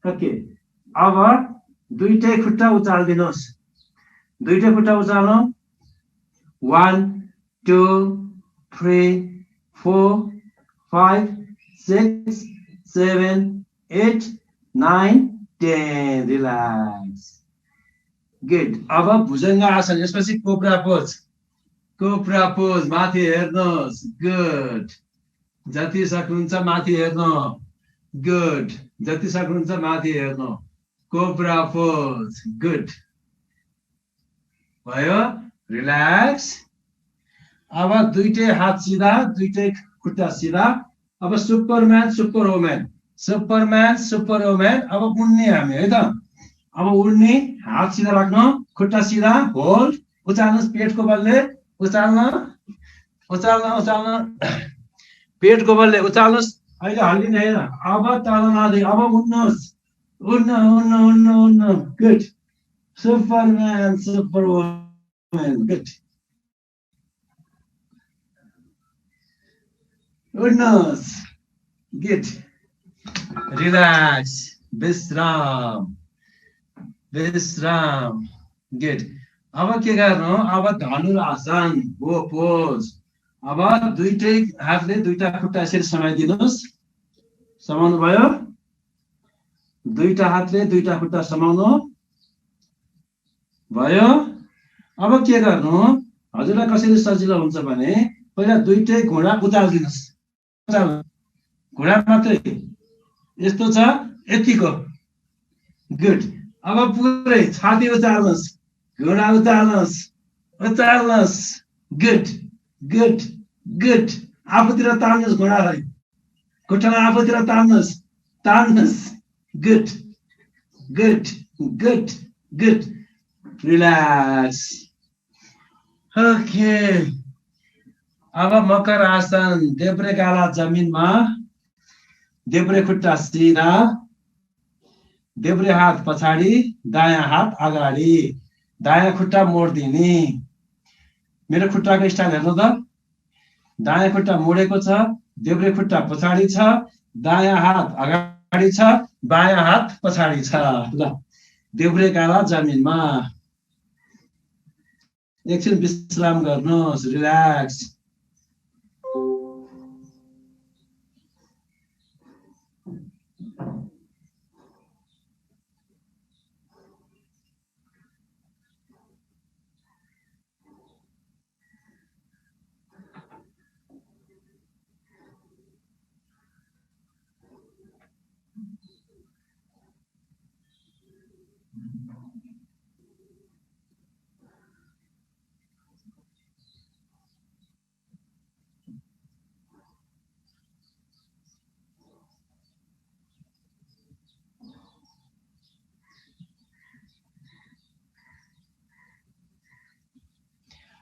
ओके अब दुईटै खुट्टा उचाल्दिनुहोस् 1 2 3 4 5 6 7 8 9 10 रिल्याक्स गुड अब भुजङ्ग आसन यसपछि कोब्रा पोज माथि हेर्नुहोस् गुड जति सक्नुहुन्छ माथि हेर्नु गुड जति सक्नुहुन्छ माथि हेर्नु कोब्रा पोज गुड भयो रिल्याक्स अब दुईटै हात सिधा दुईटै खुट्टा सिधा अब सुपरम्यान सुपर वुमेन अब उड्ने हामी है त अब उड्ने हात सिधा राख्नु खुट्टा सिधा होल्ड उचाल्नुहोस् पेटको बलले उचाल्नु पेटको बलले उचाल्नुहोस् अहिले हल्लिने होइन अब तल नदै अब उड्नुहोस् उड्नु good Superman super woman good उड्नुहोस् गुड रिल्याक्स विश्राम गुड अब के गर्नु अब धनुरासन गो पोज अब दुईटै हातले दुईटा खुट्टा यसरी समाइदिनुहोस् समाउनु भयो दुईटा हातले दुईटा खुट्टा समाउनु भयो अब के गर्नु हजुरलाई कसरी सजिलो हुन्छ भने पहिला दुईटै घुँडा उचाल्दिनुहोस् घुँडा मात्रै यस्तो छ यतिको गुड अब पुरै छाती उचाल्नुहोस् घुँडा उचाल्नुहोस् गुड आफूतिर तान्नुहोस् घुँडालाई खुट्टालाई आफूतिर तान्नुहोस् गुड रिल्याक्स ओके अब मकर आसन देब्रे गाला जमिनमा देब्रे खुट्टा सिधा, देब्रे हात पछाडि, दायाँ हात अगाडि, दायाँ खुट्टा मोड्दिने। मेरो खुट्टाको स्टाइल हेर्नु त, दायाँ खुट्टा मोडेको छ, देब्रे खुट्टा पछाडि छ, दायाँ हात अगाडि छ, बायाँ हात पछाडि छ। ल देब्रे काला जमिनमा। एकछिन विश्राम गर्नुहोस्, रिल्याक्स।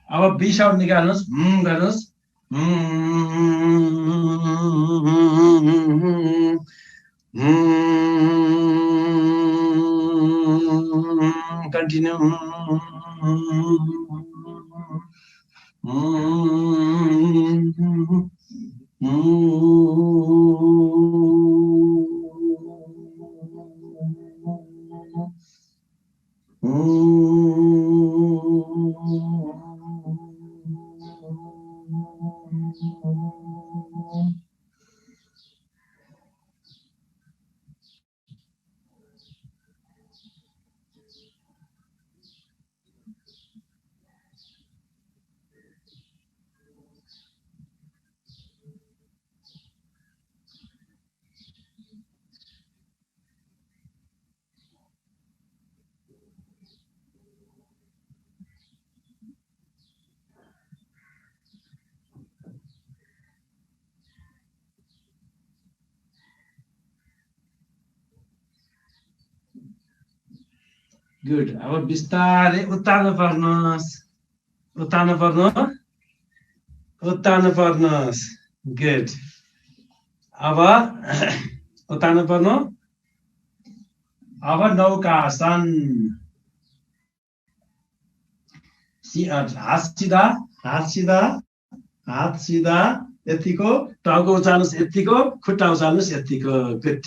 अब बी साउन्ड निकाल्नुहोस्, गर्नुहोस्। कन्टिन्यू। गुड। अब बिस्तारै उत्तानो पर्नुहोस्, उत्तानो पर्नुहोस्। गुड। अब उत्तानो पर्नु। अब नौकासन। हात सिधा, हात सिधा, हात सिधा, यतिको। टाउको उचाल्नुहोस् यतिको, खुट्टा उचाल्नुहोस् यतिको। गुड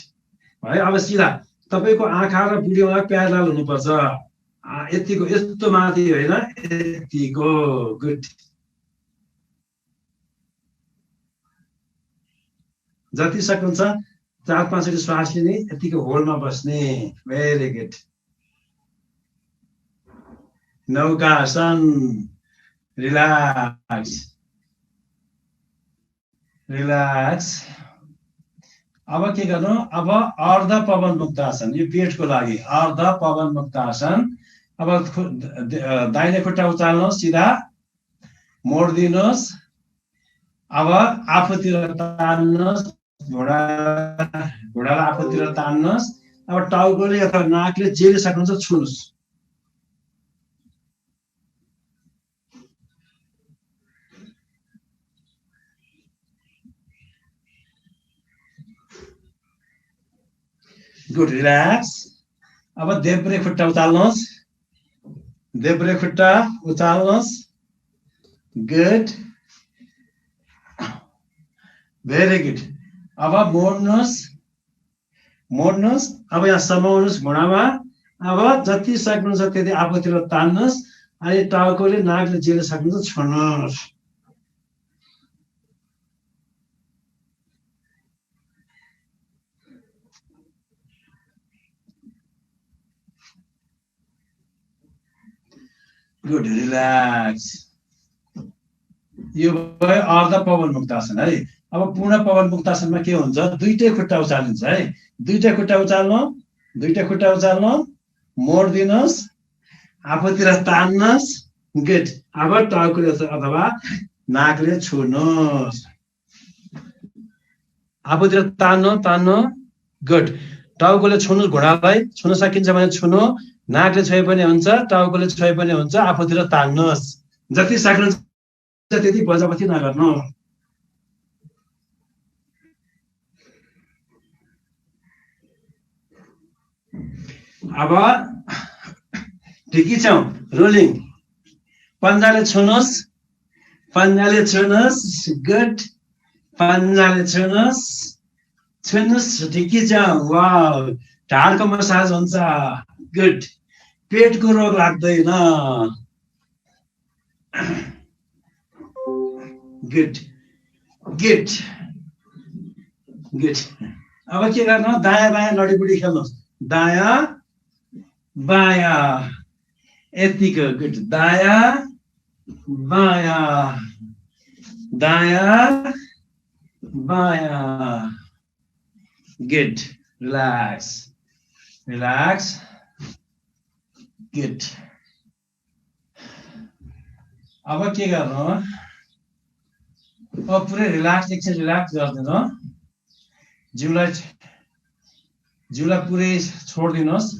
है। अब सिधा तपाईको आँखा र बुढीमा प्यारलाल हुनुपर्छ। यतिको, यस्तो माथि होइन, यतिको। गुड। जति सक्नुहुन्छ 4-5 चोटि श्वास लिने, यतिको होल्डमा बस्ने। Very good. नौकासन। Relax, relax. अब के गर्नु? अब अर्ध पवन मुक्तासन, यो पेटको लागि अर्ध पवन मुक्तासन। अब दाहिने खुट्टा उचाल्नुहोस् सिधा, मोड्दिनुहोस्। अब आफूतिर तान्नुहोस्, घुँडालाई आफूतिर तान्नुहोस्। अब टाउकोले अथवा नाकले जेले सक्नुहुन्छ छुनुहोस्। गुड। रिल्याक्स। अब देब्रे खुट्टा उचाल्नुहोस्, देब्रे खुट्टा उचाल्नुहोस्। गुड। Very good. अब मोड्नुहोस्, मोड्नुहोस्। अब यहाँ समाउनुहोस् घुँडामा। अब जति सक्नुहुन्छ त्यति आफूतिर तान्नुहोस्। अनि टाउकोले नाकले जेले सक्नुहुन्छ छोड्नुहोस्। गुड। रिल्याक्स। यो भयो अर्ध पवन मुक्तासन है। अब पूर्ण पवन मुक्तासनमा के हुन्छ? दुईटै खुट्टा उचालिन्छ है। दुईटै खुट्टा उचाल्नु, दुईटै खुट्टा उचाल्नु, मोड्दिनुहोस्, आफूतिर तान्नुहोस्। गुड। अब टाउकोले अथवा नाकले छुनुहोस्। आफूतिर तान्नु, तान्नु। गुड। टाउकोले छुनु, घुँडालाई छुन सकिन्छ भने छुनु, नाकले छोए पनि हुन्छ, टाउकोले छोए पनि हुन्छ। आफूतिर तान्नुहोस्। जति सक्नुहुन्छ त्यति बजाबजी नगर्नु। अब ठिकै छौ रोलिङ पन्जाले छुनुहोस् गुड पन्जाले छुनुहोस् ठिकै छ वाउ ढाडको मसाज हुन्छ गुड पेटको रोग लाग्दैन गुड गुड गुड अब के गर्नु दायाँ बायाँ लडीबुडी खेल्नुहोस् दायाँ बायाँ यतिको गुड दायाँ बायाँ गुड रिल्याक्स गुड अब के गर्नु अब पुरै एकछिन रिल्याक्स गरिदिनु जिउलाई पुरै छोडिदिनुहोस्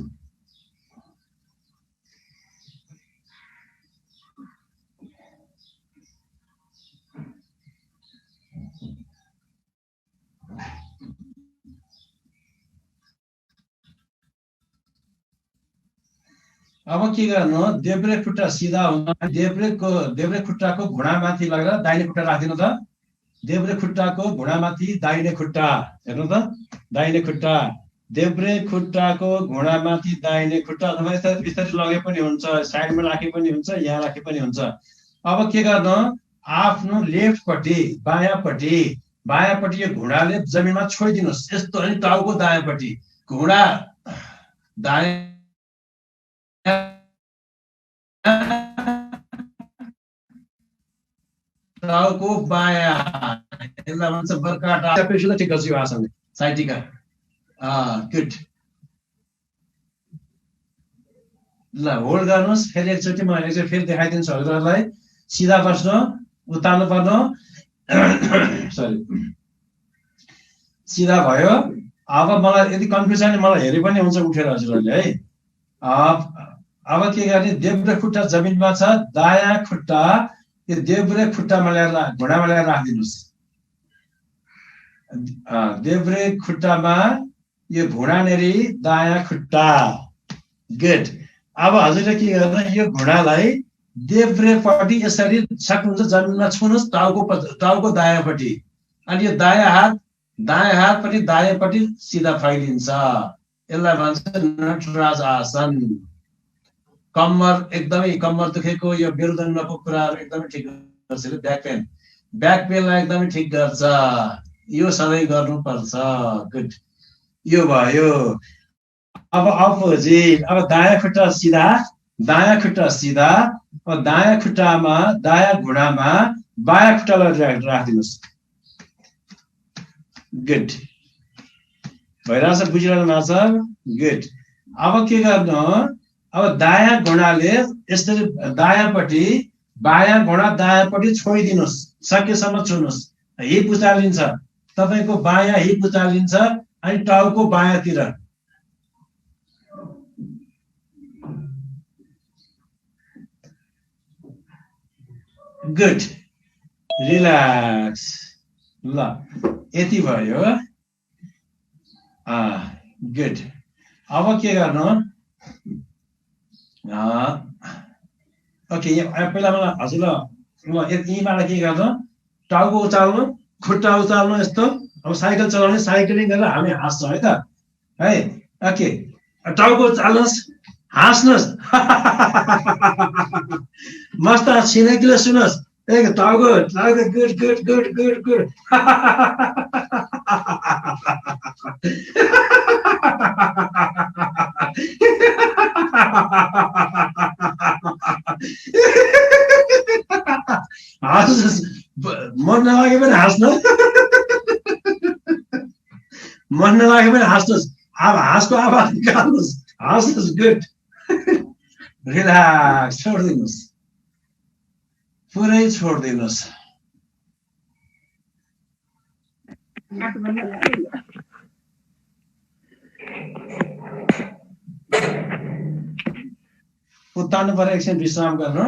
अब के गर्नु देब्रे खुट्टा सिधा हुन देब्रे खुट्टाको घुँडामाथि लगेर दाहिने खुट्टा राखिदिनु त देब्रे खुट्टाको घुँडामाथि दाहिने खुट्टा हेर्नु त दाहिने खुट्टा देब्रे खुट्टाको घुँडामाथि दाहिने खुट्टा अथवा यसरी लगे पनि हुन्छ साइडमा राखे पनि हुन्छ यहाँ राखे पनि हुन्छ अब के गर्नु आफ्नो लेफ्टपट्टि बायाँपट्टि यो घुँडाले जमिनमा छोइदिनुहोस् यस्तो अनि टाउको दायाँपट्टि घुँडा दायाँ टाउको बायाँ यसलाई भन्छ बर्काटा पेशुलाई ठिक गर्छु यो आसनले साइटिका गुड ल होल्ड गर्नुहोस् फेरि एकचोटि म फेरि देखाइदिन्छु हजुरहरूलाई सिधा बस्नु उतार्नु पर्नु सरी सिधा भयो अब मलाई यदि कन्फ्युज छ भने मलाई हेरि पनि हुन्छ उठेर हजुरहरूले है अब के गर्ने देब्रे खुट्टा जमिनमा छ दायाँ खुट्टा यो देब्रे खुट्टामा ल्याएर घुँडामा ल्याएर राखिदिनुहोस् देब्रे खुट्टामा यो घुँडानेरि दायाँ खुट्टा गुड अब हजुरले के गर्नु यो घुँडालाई देब्रेपट्टि यसरी सक्नुहुन्छ जमिनमा छुनुहोस् टाउको दायाँपट्टि अनि यो दायाँ हात पनि दायाँपट्टि सिधा फैलिन्छ यसलाई भन्छ नटराज आसन कम्मर दुखेको यो मेरुदण्डको कुराहरू एकदमै ठिक गर्छ ब्याक पेनलाई एकदमै ठिक गर्छ यो सधैँ गर्नुपर्छ गुड यो भयो अब अपोजिट अब दायाँ खुट्टा सिधा अब दायाँ खुट्टामा दायाँ घुँडामा बायाँ खुट्टालाई राखिदिनुहोस् गुड भइरहेछ बुझिरहनु भएको छ गुड अब के गर्नु अब दायाँ घुँडाले यसरी दायाँपट्टि बायाँ घुँडा दायाँपट्टि छोइदिनुहोस् सकेसम्म छुनुहोस् हिप उचालिन्छ तपाईको बायाँ हिप उचालिन्छ अनि टाउको बायाँतिर गुड रिल्याक्स ल यति भयो गुड अब के गर्नु ओके पहिला मलाई हजुरलाई यहीँबाट के गर्नु टाउको उचाल्नु खुट्टा उचाल्नु यस्तो अब साइकल चलाउने साइक्लिङ गरेर हामी हाँस्छौँ है त है ओके टाउको उचाल्नुहोस् हाँस्नुहोस् मस्त छिमेकीले सुन्नुहोस् टाउको good good good good good मन नलागे पनि हाँस्नुहोस् मन नलागे पनि हाँस्नुहोस् अब हाँसको आवाज निकाल्नुहोस् हाँस्नुहोस् गुड रिल्याक्स छोडिदिनुहोस् पुरै छोडिदिनुहोस् उत्तार्नु पर्यो एकछिन विश्राम गर्नु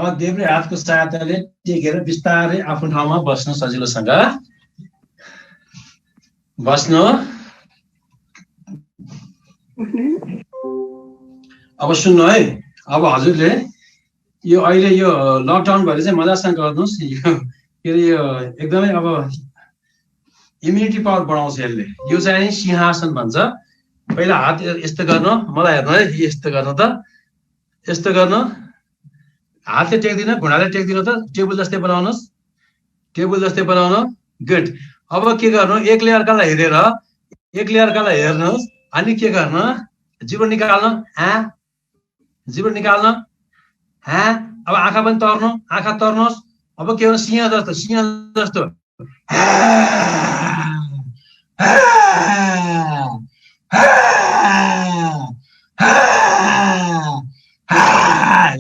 अब देब्रे हातको सहायताले टेकेर बिस्तारै आफ्नो ठाउँमा बस्नु सजिलोसँग बस्नु। अब सुन्नु है, अब हजुरले यो अहिले यो लकडाउन भएर चाहिँ मजासँग गर्नुहोस्। यो एकदमै अब इम्युनिटी पावर बढाउँछ यसले। यो चाहिँ सिंहासन भन्छ। पहिला हात यस्तो गर्नु, मलाई हेर्नु है, यस्तो गर्नु त, यस्तो गर्नु, हातले टेक्दिन, घुँडाले टेक्दिन त, टेबल जस्तै बनाउनुहोस्, टेबल जस्तै बनाउनु। गुड। अब के गर्नु, एकले अर्कालाई हेर्नुहोस्, अनि के गर्नु, जिब्रो निकाल्नु, जिब्रो निकाल्नु, अब आँखा पनि तर्नु, आँखा तर्नुहोस्। अब के गर्नु, सिंह जस्तो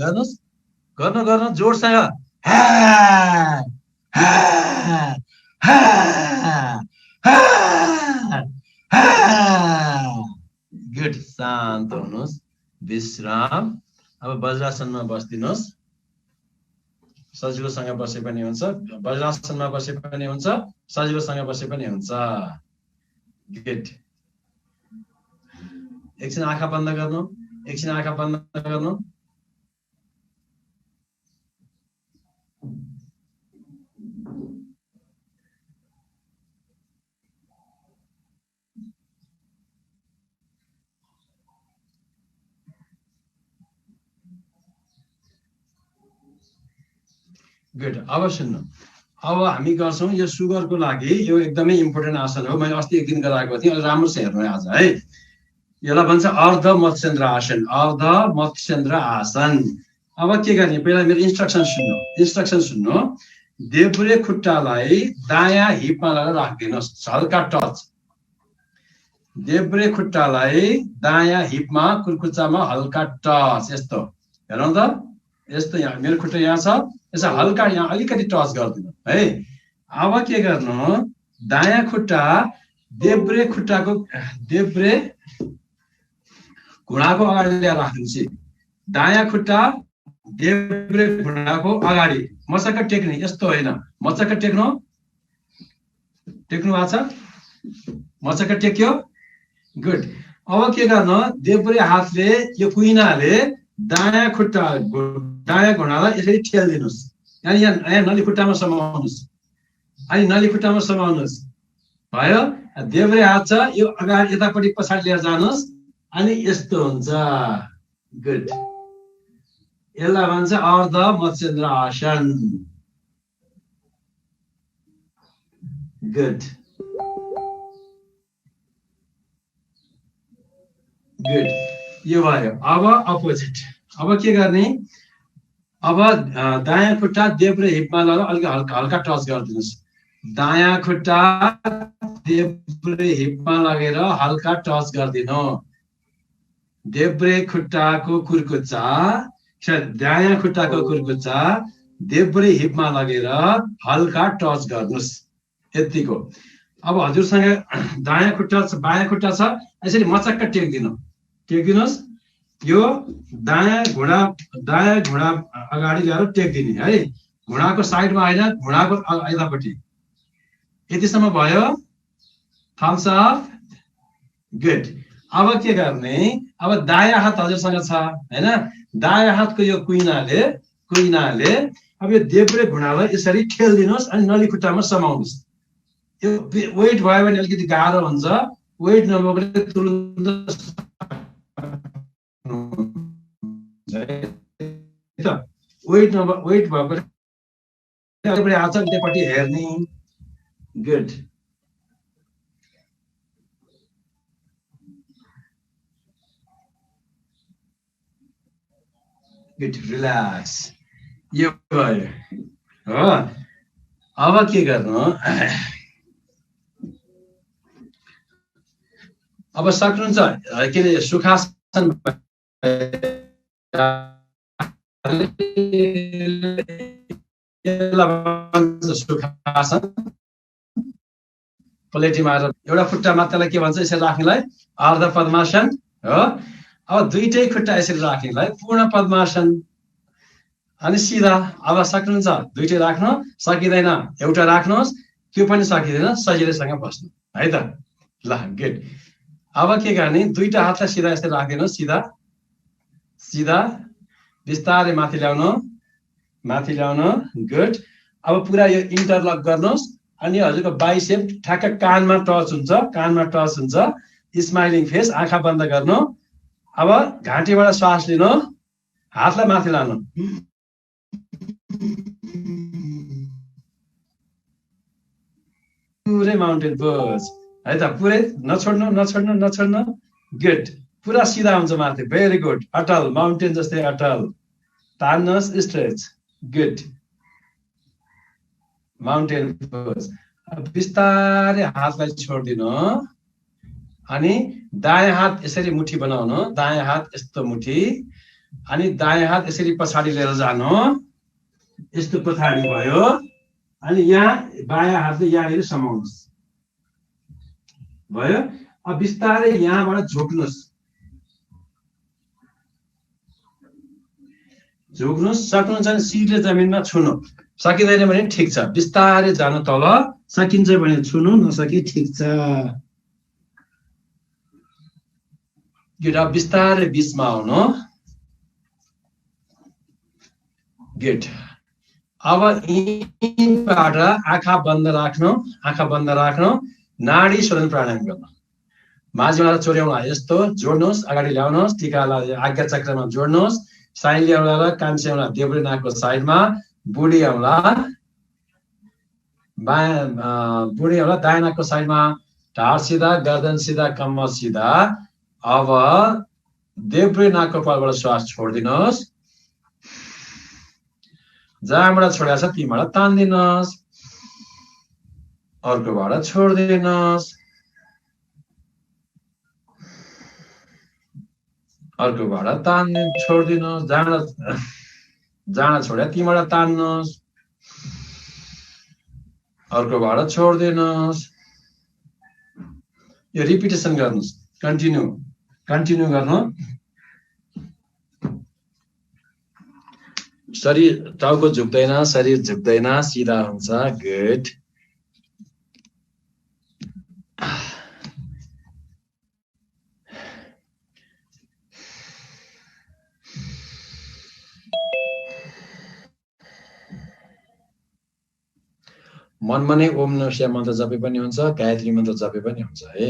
गर्नुहोस्, गर्नु जोडसँग। गुड। शान्त हुनुहोस्, विश्राम। अब वज्रासनमा बस्दिनुहोस्। सजिलोसँग बसे पनि हुन्छ, वज्रासनमा बसे पनि हुन्छ, सजिलोसँग बसे पनि हुन्छ। गुड। एकछिन आँखा बन्द गर्नु, एकछिन आँखा बन्द गर्नु। गुड। अब सुन्नु, अब हामी गर्छौँ यो सुगरको लागि, यो एकदमै इम्पोर्टेन्ट आसन हो। मैले अस्ति एक दिन गराएको थिएँ, राम्रो छ हेर्नु आज है। यसलाई भन्छ अर्ध मत्स्येन्द्र आसन, अर्ध मत्स्येन्द्र आसन। अब के गर्ने, पहिला मेरो इन्स्ट्रक्सन सुन्नु। देब्रे खुट्टालाई दायाँ हिपमा लगाएर राखिदिनुहोस्, हल्का टच। देब्रे खुट्टालाई दायाँ हिपमा, कुर्कुच्चामा हल्का टच, यस्तो हेर्नु त, यस्तो। यहाँ मेरो खुट्टा यहाँ छ, यसो हल्का यहाँ अलिकति टच गरिदिनु है। अब के गर्नु, दायाँ खुट्टा देब्रे घुँडाको अगाडि ल्याएर राख्दिनुहोस्। दायाँ खुट्टा देब्रे घुँडाको अगाडि मचक्क टेक्ने, यस्तो होइन, मचक्क टेक्नु भएको छ, मचक्क टेक्यो। गुड। अब के गर्नु, देब्रे हातले यो कुइनाले दायाँ घुँडालाई यसरी ठेल्दिनुहोस्, अनि यहाँ नली खुट्टामा समाउनुहोस्, अनि नली खुट्टामा समाउनुहोस्, भयो। देब्रे हात छ, यो अगाडि यतापट्टि पछाडि लिएर जानुहोस्, अनि यस्तो हुन्छ। गुड। यसलाई भन्छ अर्ध मत्स्येन्द्र आसन। गुड। गुड। यो भयो। अब अपोजिट। अब के गर्ने, अब दायाँ खुट्टा देब्रे हिपमा लगाएर अलिक हल्का टच गरिदिनुहोस्। दायाँ खुट्टा देब्रे हिपमा लगेर हल्का टच गरिदिनु। देब्रे खुट्टाको कुर्कुच्चा, दायाँ खुट्टाको कुर्कुच्चा देब्रे हिपमा लगेर हल्का टच गर्नुहोस्, यतिको। अब हजुरसँग दायाँ खुट्टा बायाँ खुट्टा छ, यसरी मचक्क टेक्दिनुहोस्। यो दायाँ घुँडा अगाडि ल्याएर टेक्दिने है, घुँडाको साइडमा होइन, घुँडाको यतापट्टि। यतिसम्म भयो। Thumbs up. गुड। अब के गर्ने, अब दायाँ हात हजुरसँग छ हैन, दायाँ हातको यो कुइनाले अब यो देब्रे घुँडालाई यसरी ठेल्दिनुहोस्, अनि नली खुट्टामा समाउनुहोस्। यो वेट भयो भने अलिकति गाह्रो हुन्छ, वेट नभएकोले तुरुन्त वेट भएको हात त्यतापट्टि हेर्ने। गुड। गुड। रिल्याक्स। यो भयो हो। अब के गर्नु, अब सक्नुहुन्छ के अरे सुखासन सुखासन पलेटी मारेर एउटा खुट्टा मात्रैलाई के भन्छ यसरी राख्नेलाई अर्ध पद्मासन हो। अब दुईटै खुट्टा यसरी राख्नेलाई पूर्ण पद्मासन। अनि सिधा अब सक्नुहुन्छ दुईटै राख्न सकिँदैन एउटा राख्नुहोस् त्यो पनि सकिँदैन सजिलैसँग बस्नु है त ल गुड अब के गर्ने दुईटा हातलाई सिधा यस्तै राखिदिनुहोस् सिधा सिधा बिस्तारै माथि ल्याउनु गुड अब पुरा यो इन्टरलक गर्नुहोस् अनि हजुरको बाइसेप ठ्याक्क कानमा टच हुन्छ स्माइलिङ फेस आँखा बन्द गर्नु अब घाँटीबाट श्वास लिनु हातलाई माथि लानु पुरै माउन्टेन पोज है त पुरै नछोड्नु गुड पुरा सिधा हुन्छ माथि भेरी गुड अटल माउन्टेन जस्तै अटल तान्नुहोस् स्ट्रेच गुड माउन्टेन पोज बिस्तारै हातलाई छोडिदिनु अनि दायाँ हात यसरी मुठी बनाउनु दायाँ हात यस्तो मुठी अनि दायाँ हात यसरी पछाडि लिएर जानु यस्तो पछाडि भयो अनि यहाँ बायाँ हातले यहाँनिर समाउनुहोस् भयो अब बिस्तारै यहाँबाट झुक्नुहोस् सक्नुहुन्छ भने सिरले जमिनमा छुनु सकिँदैन भने ठिक छ बिस्तारै जानु तल सकिन्छ भने छुनु नसके ठिक छ बिस्तारै बिचमा आउनु गुड अब यहीँबाट आँखा बन्द राख्नु नाडी शोधन प्राणायाम गर्नु माझीबाट चोर्याउनु यस्तो जोड्नुहोस् अगाडि ल्याउनुहोस् टीकालाई आज्ञा चक्रमा जोड्नुहोस् साइली औँला र कान्छी औँला देब्रे नाकको साइडमा बुढी औँला दायाँ नाकको साइडमा ढाड सिधा गर्दन सिधा कम्मर सिधा अब देब्रे नाकको पालबाट श्वास छोडिदिनुहोस् जहाँबाट छोडेको छ तीबाट तान्दिनुहोस् अर्कोबाट छोडिदिनुहोस् अर्कोबाट छोडिदिनुहोस् जहाँ छोड्या तीबाट तान्नुहोस् अर्कोबाट छोडिदिनुहोस् यो रिपिटेसन गर्नुहोस् कन्टिन्यू गर्नु शरीर टाउको झुक्दैन शरीर झुक्दैन सिधा हुन्छ गुड मनमा नै ओम नमः शिवाय मन्त्र जपे पनि हुन्छ गायत्री मन्त्र जपे पनि हुन्छ है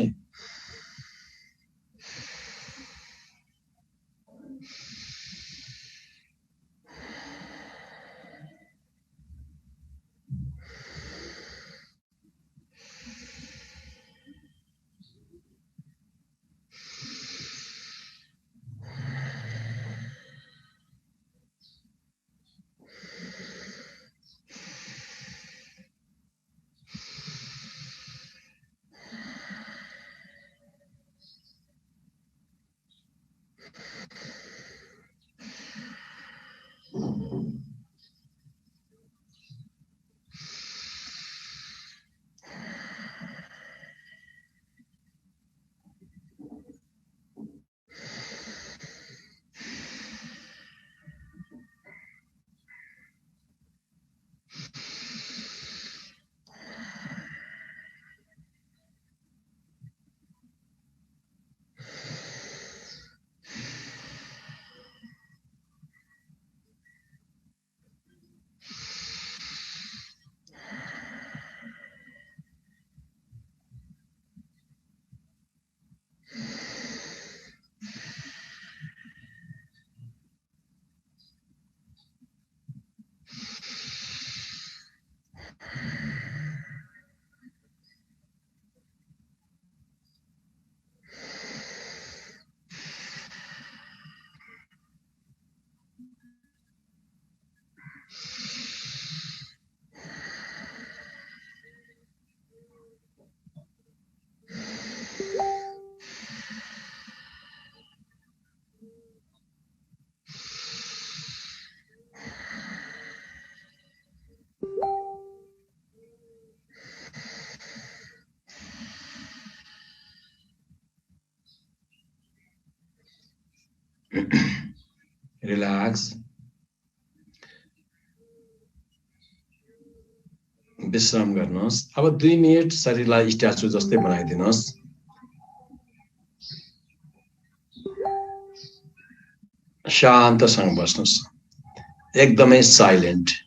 Relax. विश्राम गर्नुहोस्। अब 2 मिनेट शरीरलाई स्ट्याचु जस्तै बनाइदिनुहोस्। शान्तसँग बस्नुहोस्, एकदमै साइलेन्ट।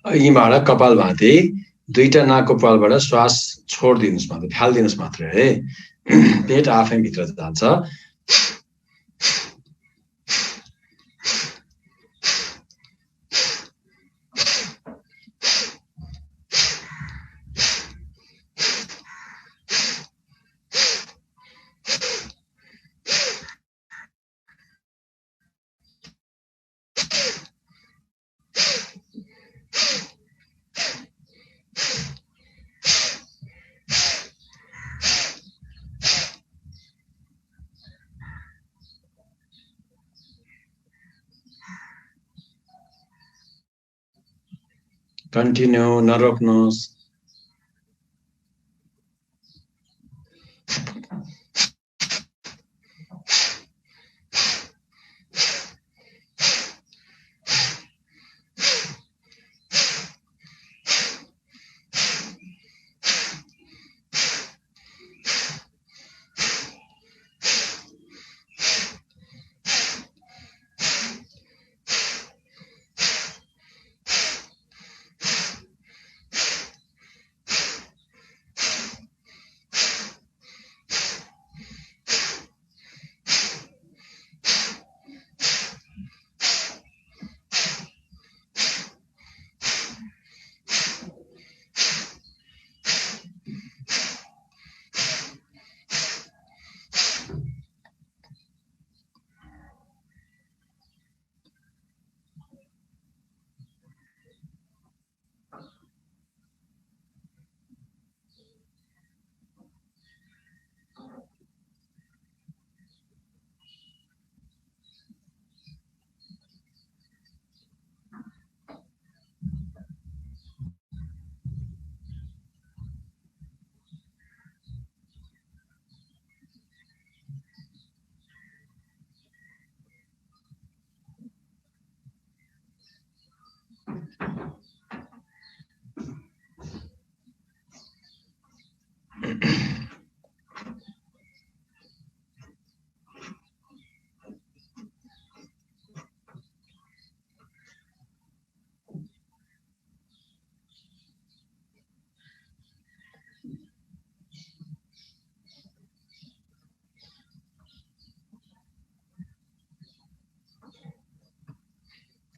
यहीँबाट कपाल भाती 2टा नाकको पालबाट श्वास छोडिदिनुस् मात्र, फाल्दिनुस् मात्र है। पेट आफै भित्र जान्छ। कन्टिन्यू, नरोक्नुहोस्।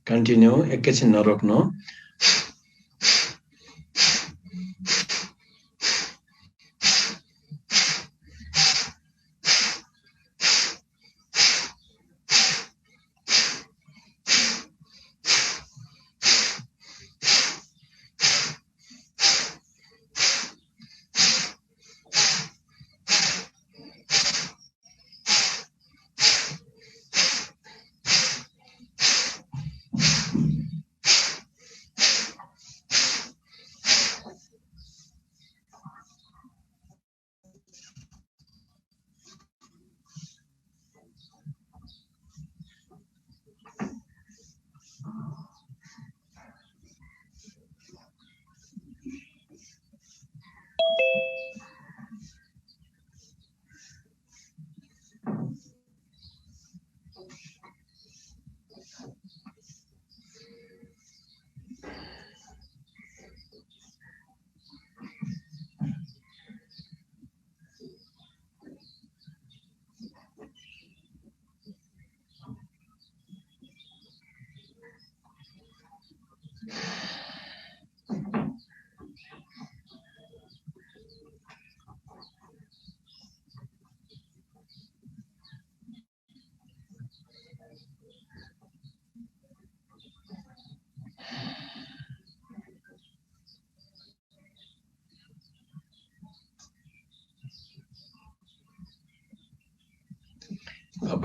कन्टिन्यू, एकैछिन नरोक्नु।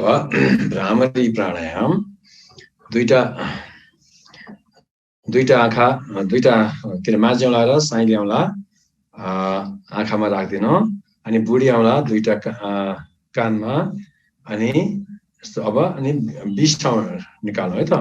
अब भ्रामरी प्राणायाम दुईटा आँखा दुईटा के अरे माझी औँला र साइली औँला आँखामा राख्दिनु अनि बुढी औँला दुईटा कानमा अनि यस्तो अब अनि 20 ठाउँ निकाल्नु है त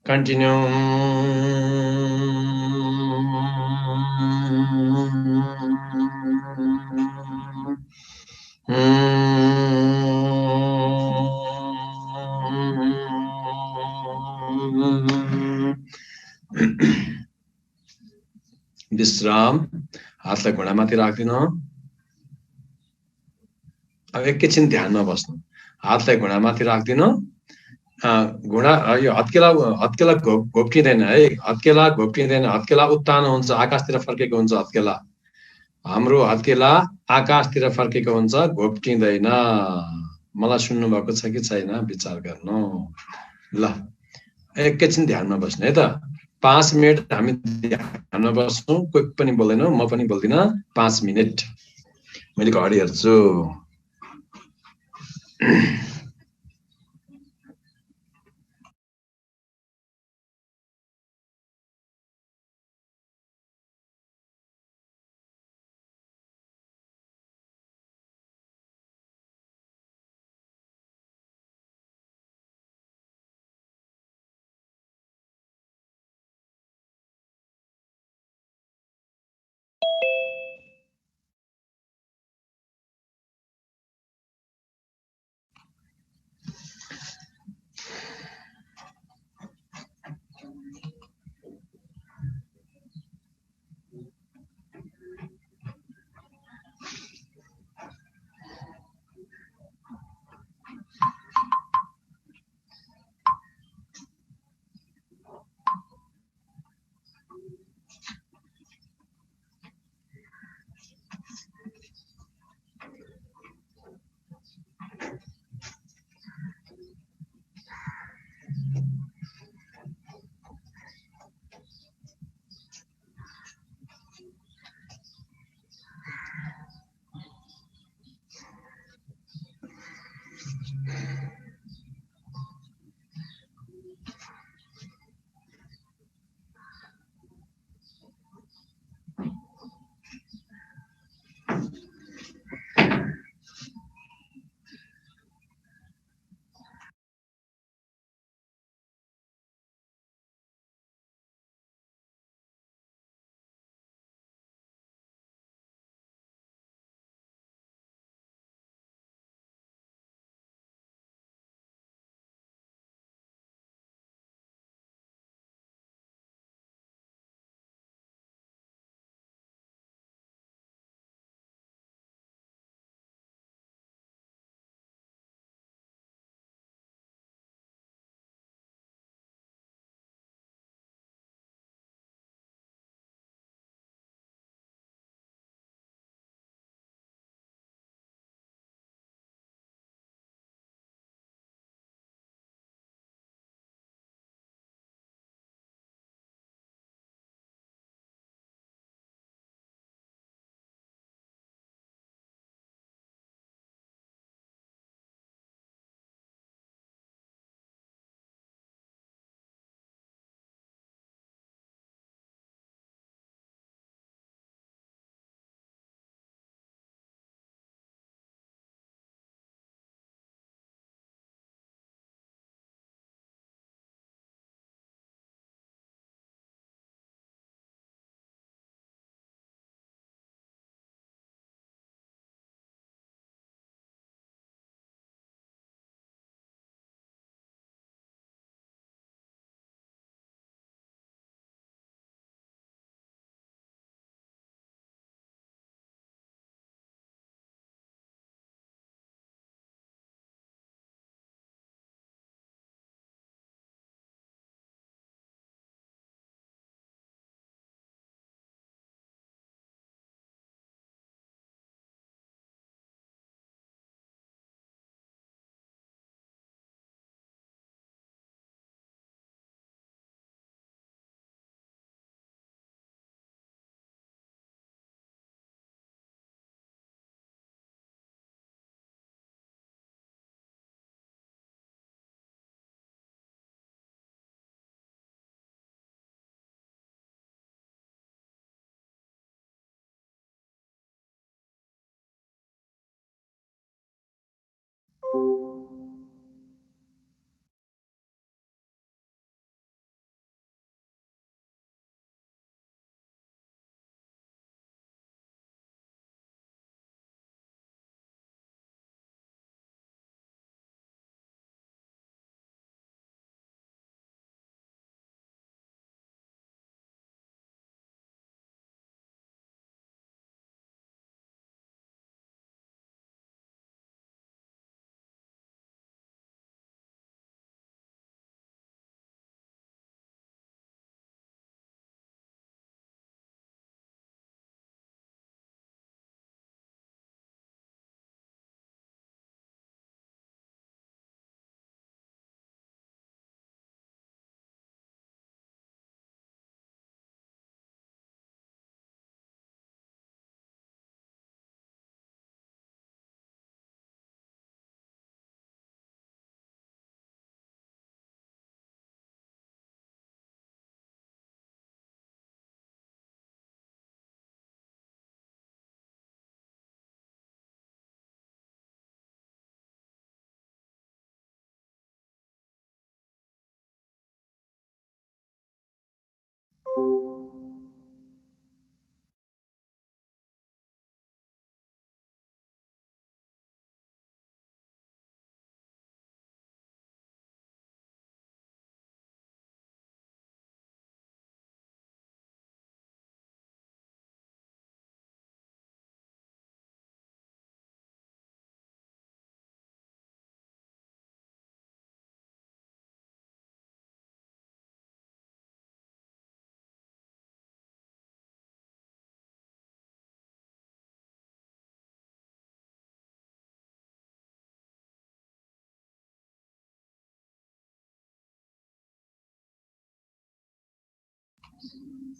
Continue. विश्राम हातलाई घुँडामाथि राख्दिनु अब एकैछिन ध्यानमा बस्नु हातलाई घुँडामाथि राख्दिनु घुँडा यो हत्केला घोप्टिँदैन है हत्केला उत्तानो हुन्छ आकाशतिर फर्केको हुन्छ हत्केला हाम्रो हत्केला आकाशतिर फर्केको हुन्छ घोप्टिँदैन मलाई सुन्नु भएको छ कि छैन विचार गर्नु ल एकैछिन ध्यानमा बस्नु है त 5 मिनेट हामी ध्यानमा बस्छौं कोही पनि बोल्दैन म पनि बोल्दिन 5 मिनेट मैले घडी हेर्छु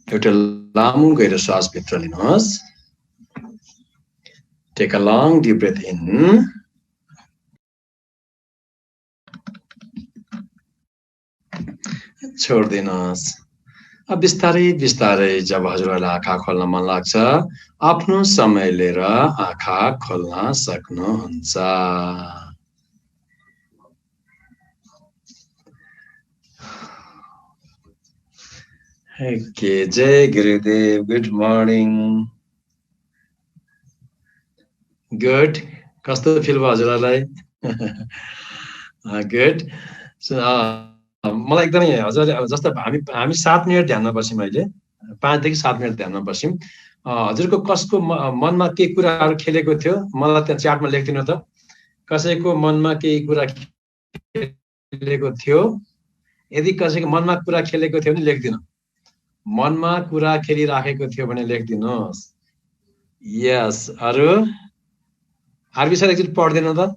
एउटा लामो गहिरो श्वास भित्र लिनुहोस्. Take a long deep breath in. छोड्दिनुहोस्. अब बिस्तारै बिस्तारै जब हजुरलाई आँखा खोल्न मन लाग्छ आफ्नो समय लिएर आँखा खोल्न सक्नुहुन्छ. Okay, Jai Gurudev, good morning. Good. कस्तो फिल भयो हजुरलाई? Good. So मलाई एकदमै हजुरले जस्तो हामी 7 मिनेट ध्यानमा बस्यौं अहिले 5 देखि 7 मिनेट ध्यानमा बस्यौं. हजुरको कसको मनमा के कुराहरु खेलेको थियो मलाई त्यहाँ च्याटमा लेखिदिनु त. कसैको मनमा के कुरा खेलेको थियो? यदि कसैको मनमा कुरा खेलेको थियो भने लेखिदिनु. मनमा कुरा खेलिराखेको थियो भने लेखिदिनुस्. यस. अरु आरबी सर एकचोटि पढ्दिनु त.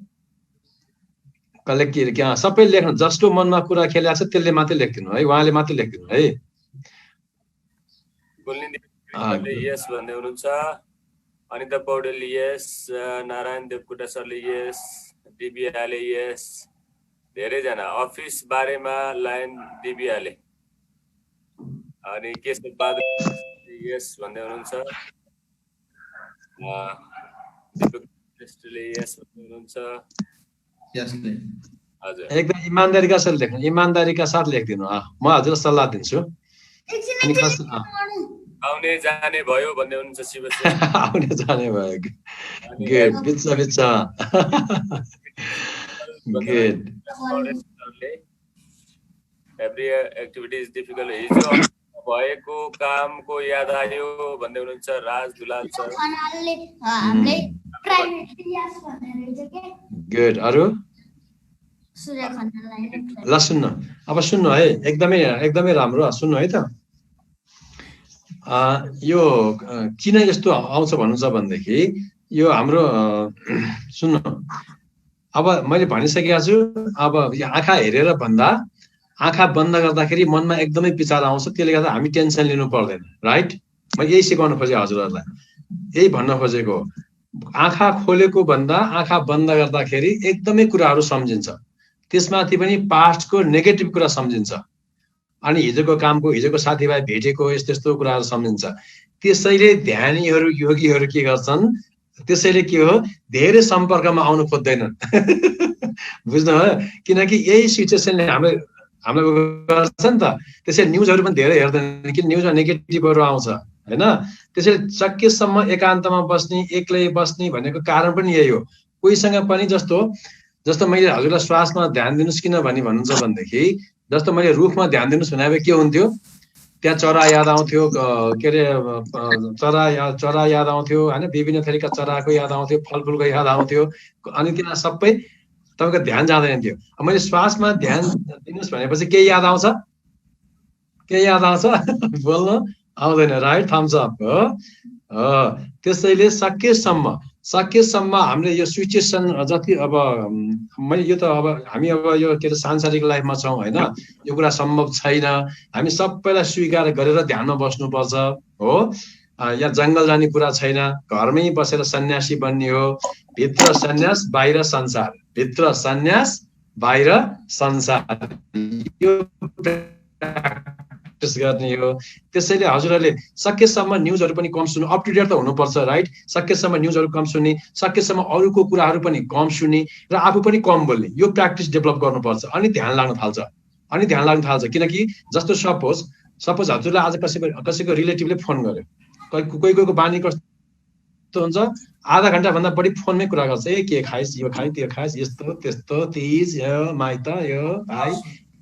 कसले के सबै लेख्नु. जसको मनमा कुरा खेलेको छ त्यसले मात्रै लेखिदिनु है. उहाँले मात्रै लेखिदिनु है. बोल्ने यस भन्दै हुनुहुन्छ. अनिता पौडेल यस, नारायण देवकोटा सरले यस, डिबिआले यस, धेरै जना अफिस बारेमा लाइन डिबिआले, अनि केशव बहादुर यस भन्दै हुनुहुन्छ. दीपक श्रेष्ठले यस भन्दै हुनुहुन्छ. यसले हजुर एकदम इमानदारीका साथ लेख्नु. इमानदारीका साथ लेखिदिनु. म हजुरलाई सल्लाह दिन्छु. अनि कस आउने जाने भयो भन्दै हुनुहुन्छ शिव श्रेष्ठ. आउने जाने भयो. गुड. बिच्चा बिच्चा. Good. Every activity is difficult. हिजो भएको कामको याद आयो भन्दै हुनुहुन्छ राज दुलाल सर. गुड. अरु ल सुन्नु. अब सुन्नु है. एकदमै राम्रो सुन्नु है त. यो किन यस्तो आउँछ भन्नुहुन्छ भनेदेखि यो हाम्रो सुन्नु. अब मैले भनिसकेको छु. अब आँखा हेरेर भन्दा आँखा बन्द गर्दाखेरि मनमा एकदमै विचार आउँछ. त्यसले गर्दा हामी टेन्सन लिनु पर्दैन. राइट. मैले यही सिकाउन खोजे हजुरहरूलाई. यही भन्न खोजेको. आँखा खोलेको भन्दा आँखा बन्द गर्दाखेरि एकदमै कुराहरू सम्झिन्छ. त्यसमाथि पनि पास्टको नेगेटिभ कुरा सम्झिन्छ. अनि हिजोको कामको हिजोको साथीभाइ भेटेको यस्तो कुराहरू सम्झिन्छ. त्यसैले ध्यानीहरू योगीहरू के गर्छन्? त्यसैले के हो धेरै सम्पर्कमा आउनु खोज्दैनन्. बुझ्नुभयो? किनकि यही सिचुएसनले हाम्रो गर्छ नि त। त्यसैले न्युजहरू पनि धेरै हेर्दैन कि न्युजमा नेगेटिभहरू आउँछ होइन। त्यसैले सकेसम्म एकान्तमा बस्ने, एक्लै बस्ने भनेको कारण पनि यही हो। कोहीसँग पनि जस्तो मैले हजुरलाई श्वासमा ध्यान दिनुहोस् किन भन्नुहुन्छ भनेदेखि, जस्तो मैले रुखमा ध्यान दिनुहोस् भने के हुन्थ्यो, त्यहाँ चरा याद आउँथ्यो, के अरे चरा याद आउँथ्यो होइन, विभिन्न थरीका चराको याद आउँथ्यो, फलफुलको याद आउँथ्यो, अनि त्यहाँ सबै तपाईँको ध्यान जाँदैन थियो। मैले श्वासमा ध्यान दिनुहोस् भनेपछि के याद आउँछ? बोल्नु आउँदैन, राइट? थम्स अप हो। त्यसैले सकेसम्म हामीले यो सिचुएसन जति अब मैले यो त अब हामी अब यो के अरे सांसारिक लाइफमा छौँ होइन, यो कुरा सम्भव छैन। हामी सबैलाई स्वीकार गरेर ध्यानमा बस्नुपर्छ हो। यहाँ जङ्गल जाने कुरा छैन, घरमै बसेर सन्यासी बन्ने हो। भित्र सन्यास बाहिर संसार, भित्र सन्यास बाहिर संसार, यो प्र्याक्टिस गर्ने हो। त्यसैले हजुरहरूले सकेसम्म न्युजहरू पनि कम सुन्नु, अप टु डेट त हुनुपर्छ राइट। सकेसम्म न्युजहरू कम सुन्ने, सकेसम्म अरूको कुराहरू पनि कम सुन्ने र आफू पनि कम बोल्ने, यो प्र्याक्टिस डेभलप गर्नुपर्छ। अनि ध्यान लाग्न थाल्छ। किनकि जस्तो सपोज हजुरलाई आज कसैको रिलेटिभले फोन गर्यो, कोहीको बानी कस्तो हुन्छ, आधा घन्टाभन्दा बढी फोनमै कुरा गर्छ। के खाइस्, यो खाइ, त्यो खाइस्, यस्तो त्यस्तो, तिज यो माइत यो भाइ,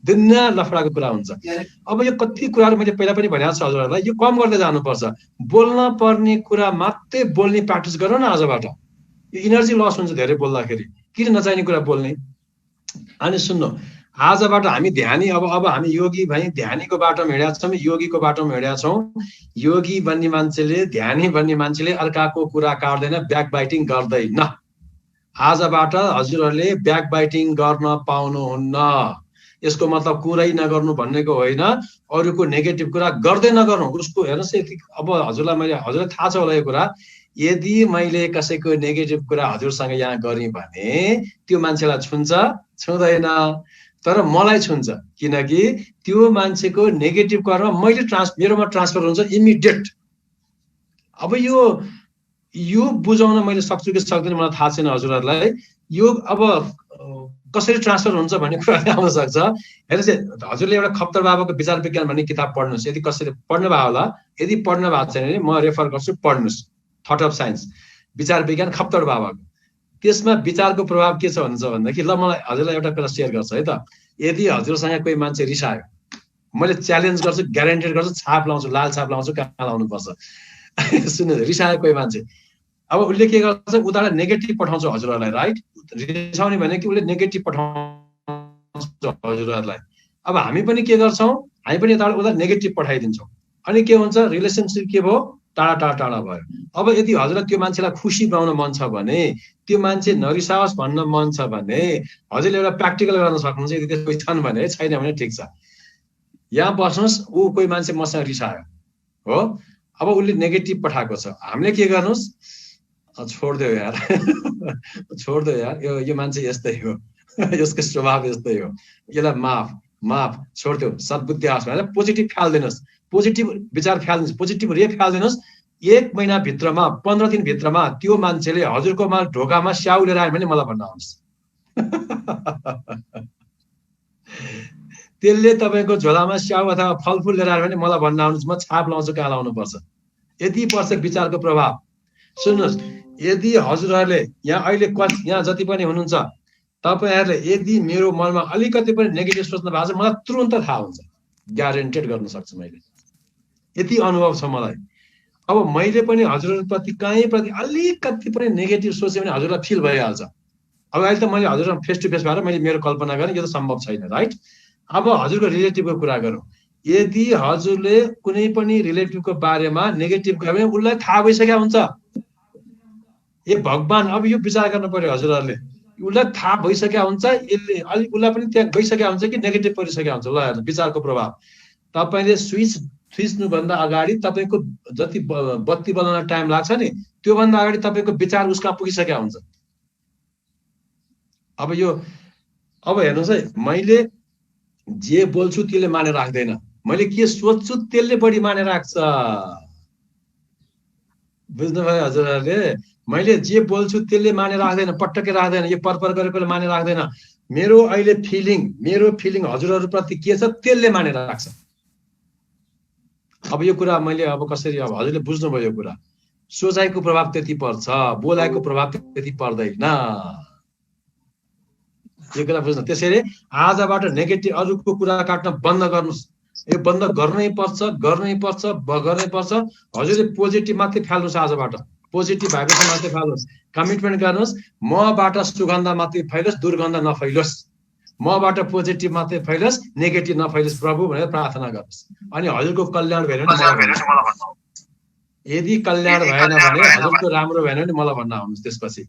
दुनियाँ लफडाको कुरा हुन्छ। अब यो कति कुराहरू मैले पहिला पनि भनेको छु हजुरहरूलाई, यो कम गर्दै जानुपर्छ। बोल्न पर्ने कुरा मात्रै बोल्ने प्र्याक्टिस गरौँ न आजबाट। यो इनर्जी लस हुन्छ धेरै बोल्दाखेरि, किन नचाहिने कुरा बोल्ने। अनि सुन्नु, आजबाट हामी ध्यानी, अब हामी योगी भाइ ध्यानीको बाटोमा हिँडेका छौँ, योगीको बाटोमा हिँडेका छौँ। योगी बन्ने मान्छेले, ध्यानी बन्ने मान्छेले अर्काको कुरा काट्दैन, ब्याक बाइटिङ गर्दैन। आजबाट हजुरहरूले ब्याक बाइटिङ गर्न पाउनुहुन्न। यसको मतलब कुरै नगर्नु भन्नेको होइन, अरूको नेगेटिभ कुरा गर्दै नगर्नु। उसको हेर्नुहोस्, अब हजुरलाई थाहा छ होला यो कुरा, यदि मैले कसैको नेगेटिभ कुरा हजुरसँग यहाँ गरेँ भने त्यो मान्छेलाई छुँदैन, तर मलाई छुन्छ। किनकि त्यो मान्छेको नेगेटिभ कुरामा मेरोमा ट्रान्सफर हुन्छ इमिडिएट। अब यो बुझाउन मैले सक्छु कि सक्दैन मलाई थाहा छैन हजुरहरूलाई। यो अब कसरी ट्रान्सफर हुन्छ भन्ने कुरा आउन सक्छ। हेर्नुहोस्, हजुरले एउटा खप्तर बाबाको विचार विज्ञान भन्ने किताब पढ्नुहोस्, यदि कसैले पढ्नु भयो होला। यदि पढ्नु भएको छैन भने म रेफर गर्छु, पढ्नुहोस्। थट अफ साइन्स, विचार विज्ञान खप्तर बाबाको। त्यसमा विचारको प्रभाव के छ भन्छ भन्दाखेरि, ल मलाई हजुरलाई एउटा कुरा सेयर गर्छु है त। यदि हजुरसँग कोही मान्छे रिसायो, मैले च्यालेन्ज गर्छु, ग्यारेन्टेड गर्छु, छाप लाउँछु, लाल छाप लाउँछु, कहाँ लाउनुपर्छ। सुन्नु, रिसायो कोही मान्छे, अब उसले के गर्छ, उताबाट नेगेटिभ पठाउँछ हजुरहरूलाई राइट। रिसाउने भने कि उसले नेगेटिभ पठाउँछ हजुरहरूलाई। अब हामी पनि के गर्छौँ, हामी पनि यताबाट उता नेगेटिभ पठाइदिन्छौँ। अनि के हुन्छ, रिलेसनसिप के भयो, टाढा भयो। अब यदि हजुरलाई त्यो मान्छेलाई खुसी बनाउन मन छ भने, त्यो मान्छे नरिसाओस् भन्न मन छ भने हजुरले एउटा प्र्याक्टिकल गर्न सक्नुहुन्छ। यदि त्यस्तो छन् भने, छैन भने ठिक छ, यहाँ बस्नुहोस्। कोही मान्छे मसँग रिसायो हो, अब उसले नेगेटिभ पठाएको छ, हामीले के गर्नुहोस्, छोडिदियो यार यो मान्छे यस्तै हो, यसको स्वभाव यस्तै हो, यसलाई माफ छोडिदियो, सद्बुद्धि आओस् भनेर पोजिटिभ ख्याल दिनुहोस्, पोजिटिभ विचार ख्याल दिनुहोस्, पोजिटिभ रे ख्याल दिनुहोस्। 1 महिनाभित्रमा, 15 दिनभित्रमा त्यो मान्छेले हजुरकोमा ढोकामा स्याउ लिएर आयो भने मलाई भन्न आउनुहोस्। त्यसले तपाईँको झोलामा स्याउ अथवा फलफुल लिएर आयो भने मलाई भन्न आउनुहोस्, म छाप लाउँछु, कहाँ लाउनुपर्छ। यति पर्छ विचारको प्रभाव। सुन्नुहोस्, यदि हजुरहरूले यहाँ जति पनि हुनुहुन्छ, तपाईँहरूले यदि मेरो मनमा अलिकति पनि नेगेटिभ सोच्नु भएको छ, मलाई तुरन्त थाहा हुन्छ, ग्यारेन्टेड गर्न सक्छु मैले। यति अनुभव छ मलाई। अब मैले पनि हजुरहरूप्रति कहीँप्रति अलिकति पनि नेगेटिभ सोचेँ भने हजुरलाई फिल भइहाल्छ। अब अहिले त मैले हजुरसँग फेस टु फेस भएर मैले मेरो कल्पना गरेँ, यो त सम्भव छैन राइट। अब हजुरको रिलेटिभको कुरा गरौँ, यदि हजुरले कुनै पनि रिलेटिभको बारेमा नेगेटिभ गयो भने उसलाई थाहा भइसकेको हुन्छ। भगवान, अब यो विचार गर्नु पर्यो हजुरहरूले, उसलाई थाहा भइसकेको हुन्छ, यसले अलिक उसलाई पनि त्यहाँ गइसकेको हुन्छ कि नेगेटिभ परिसकेको हुन्छ। ल हेर्नु, विचारको प्रभाव। तपाईँले स्विच थिच्नुभन्दा अगाडि तपाईँको जति बत्ती बल्न टाइम लाग्छ नि, त्योभन्दा अगाडि तपाईँको विचार उसका पुगिसकेको हुन्छ। अब हेर्नुहोस् है, मैले जे बोल्छु त्यसले मानेर राख्दैन, मैले के सोच्छु त्यसले बढी मानेर राख्छ। बुझ्नुभयो हजुरहरूले? मैले जे बोल्छु त्यसले माने राख्दैन, पटक्कै राख्दैन, यो परपर गरेकोले माने राख्दैन। मेरो अहिले फिलिङ हजुरहरूप्रति के छ त्यसले माने राख्छ। अब यो कुरा मैले अब कसरी, अब हजुरले बुझ्नुभयो यो कुरा, सोचाइको प्रभाव त्यति पर्छ, बोलाइको प्रभाव त्यति पर्दैन, यो कुरा बुझ्नु। त्यसैले आजबाट नेगेटिभ अरूको कुरा काट्न बन्द गर्नुहोस्, यो बन्द गर्नै पर्छ। हजुरले पोजिटिभ मात्रै फाल्नुहोस्, आजबाट पोजिटिभ भाइब्रेसन मात्रै फाल्नुहोस्, कमिटमेन्ट गर्नुहोस्, मबाट सुगन्ध मात्रै फैलोस्, दुर्गन्ध नफैलोस्, मबाट पोजिटिभ मात्रै फैलोस्, नेगेटिभ नफैलोस् प्रभु भनेर प्रार्थना गर्नुहोस्। अनि हजुरको कल्याण भएन भने, यदि कल्याण भएन भने, हजुरको राम्रो भएन भने मलाई भन्न आउनुहोस्। त्यसपछि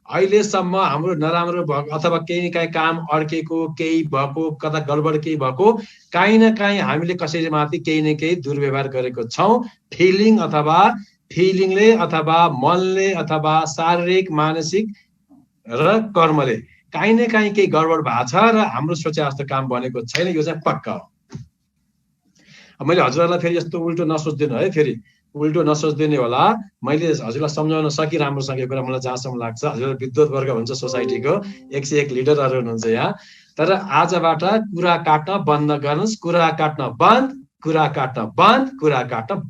अहिलेसम्म हाम्रो नराम्रो अथवा केही काहीँ काम अड्केको, केही भएको, कता गडबड केही भएको, काहीँ न काहीँ हामीले कसैले माथि केही न केही दुर्व्यवहार गरेको छौँ। फिलिङले अथवा मनले अथवा शारीरिक मानसिक र कर्मले काहीँ न काहीँ केही गडबड भएको छ र हाम्रो सोचे जस्तो काम बनेको छैन, यो चाहिँ पक्का हो। मैले हजुरहरूलाई फेरि यस्तो उल्टो नसोचिदिनु है, फेरि उल्टो नसोचिदिने होला। मैले हजुरलाई सम्झाउन सकि राम्रोसँग यो कुरा मलाई जहाँसम्म लाग्छ। हजुर विद्वत वर्ग हुन्छ सोसाइटीको, 101 लिडरहरू हुनुहुन्छ यहाँ। तर आजबाट कुरा काट्न बन्द गर्नुहोस्, कुरा काट्न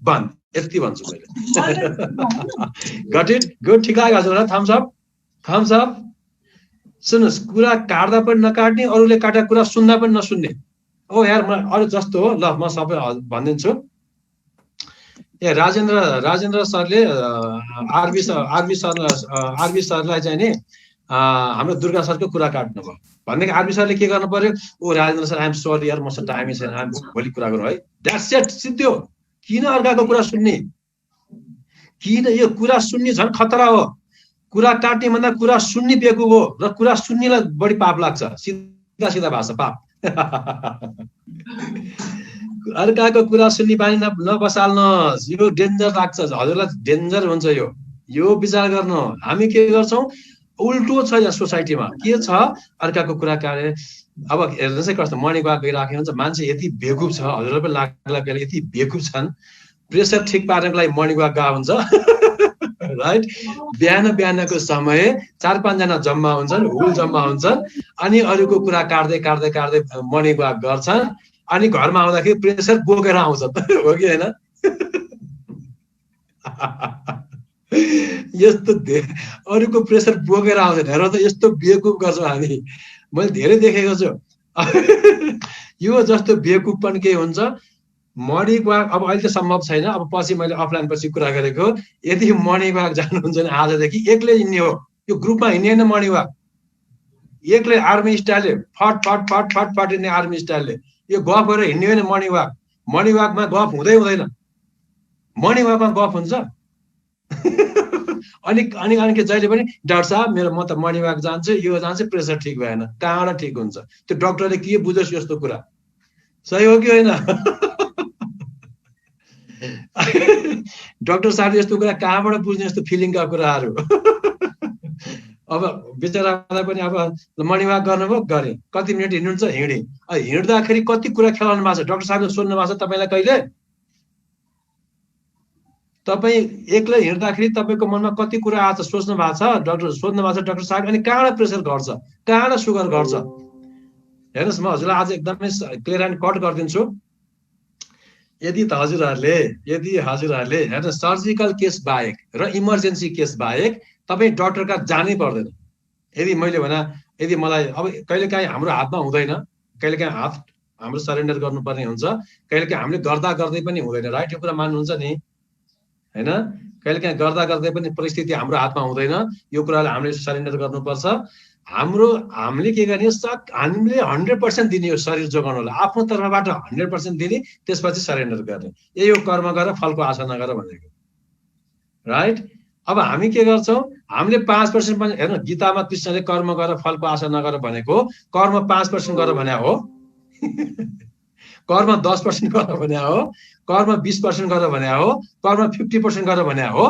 बन्द, यति भन्छु मैले। Got it? गुड, ठिक लाग्यो हजुरलाई? Thumbs up. सुन्नुहोस्, कुरा काट्दा पनि नकाट्ने, अरूले काटेको कुरा सुन्दा पनि नसुन्ने। ओ यार, म अरू जस्तो हो, ल म सबै भनिदिन्छु। राजेन्द्र सरले आरबी सरलाई चाहिँ नि हाम्रो दुर्गा सरको कुरा काट्नु भयो भनेदेखि आरबी सरले के गर्नु पर्यो? ओ राजेन्द्र सर, आइएम सरी यार, मसँग टाइमै छैन, भोलि कुरा गरौँ है। द्याट्स इट, सिद्धो। किन अर्काको कुरा सुन्ने? किन? यो कुरा सुन्ने झन् खतरा हो। कुरा काट्ने भन्दा कुरा सुन्ने बेकुब हो, र कुरा सुन्नेलाई बढी पाप लाग्छ। सिधा भाषा पाप। अर्काको कुरा सुन्ने बानी नबसाल्नुहोस्, यो डेन्जर लाग्छ हजुरलाई, डेन्जर हुन्छ यो विचार गर्नु। हामी के गर्छौँ? उल्टो छ यहाँ सोसाइटीमा। के छ? अर्काको कुरा काटे। अब हेर्नुहोस् है कस्तो मर्निङ वाक गइराखेको हुन्छ, मान्छे यति बेकुब छ, हजुरलाई पनि लाग्ला यति बेकुब छन्, प्रेसर ठिक पार्नको लागि मर्निङ वाक गएको हुन्छ राइट। बिहानको समय 4-5 जना जम्मा हुन्छन्, हुल जम्मा हुन्छन्, अनि अरूको कुरा काट्दै मर्निङ वाक गर्छन्, अनि घरमा आउँदाखेरि प्रेसर बोकेर आउँछ, हो कि होइन? यस्तो अरूको प्रेसर बोकेर आउँछ, हेर त, यस्तो बेकुब गर्छौँ हामी। मैले धेरै देखेको छु। यो जस्तो बेकुब पनि के हुन्छ? मर्निङ वाक अब अहिले त सम्भव छैन, अब पछि मैले अफलाइन पछि कुरा गरेको, यदि मर्निङ वाक जानुहुन्छ भने आजदेखि एक्लै हिँड्ने हो। यो ग्रुपमा हिँड्ने होइन मर्निङ वाक, एक्लै आर्मी स्टाइलले फट हिँड्ने आर्मी स्टाइलले। यो गफ गरेर हिँड्ने होइन मर्निङ वाक। मर्निङ वाकमा गफ हुँदैन। मर्निङ वाकमा गफ हुन्छ। अनि के जहिले पनि डाक्टर साहब म त मर्निङ वाक जान्छु, यो जान्छु, प्रेसर ठिक भएन। कहाँबाट ठिक हुन्छ? त्यो डक्टरले के बुझोस् यस्तो कुरा? सही हो कि होइन? डक्टर साहबले यस्तो कुरा कहाँबाट बुझ्ने, यस्तो फिलिङका कुराहरू? अब बिचरालाई पनि अब मर्निङ वाक गर्नुभयो, गरे, कति मिनट हिँड्नुहुन्छ, हिँडे। हिँड्दाखेरि कति कुरा खेलाउनु भएको छ? डाक्टर साहबले सोध्नु भएको छ तपाईँलाई कहिले? तपाईँ एक्लै हिँड्दाखेरि तपाईँको मनमा कति कुरा आएको छ सोच्नु भएको छ? डाक्टर सोध्नु भएको छ डाक्टर साहब। अनि कहाँबाट प्रेसर घट्छ, कहाँबाट सुगर घट्छ? हेर्नुहोस्, म हजुरलाई आज एकदमै क्लियर एन्ड कट गरिदिन्छु। यदि हजुरहरूले हेर्नु, सर्जिकल केस बाहेक र इमर्जेन्सी केस बाहेक तपाईँ डक्टर कहाँ जानै पर्दैन। यदि मैले भने, यदि मलाई अब कहिलेकाहीँ हाम्रो हातमा हुँदैन, कहिलेकाहीँ हात हाम्रो सरेन्डर गर्नुपर्ने हुन्छ, कहिलेकाहीँ हामीले गर्दै पनि हुँदैन, राइट? यो कुरा मान्नुहुन्छ नि, होइन? कहिलेकाहीँ गर्दै पनि परिस्थिति हाम्रो हातमा हुँदैन, यो कुरालाई हामीले सरेन्डर गर्नुपर्छ। हामीले के गर्ने? हामीले 100% दिने हो शरीर जोगाउनलाई, आफ्नो तर्फबाट 100% दिने, त्यसपछि सरेन्डर गर्ने। यही हो कर्म गर फलको आशा नगर भनेको, राइट? अब हामी के गर्छौँ? हामीले 5% पनि हेर्नु, गीतामा कृष्णले कर्म गर फलको आशा नगर भनेको, कर्म 5% गर भने हो, कर्म 10% गर भने हो, कर्म 20% गर भने हो, कर्म 50% गर भने हो,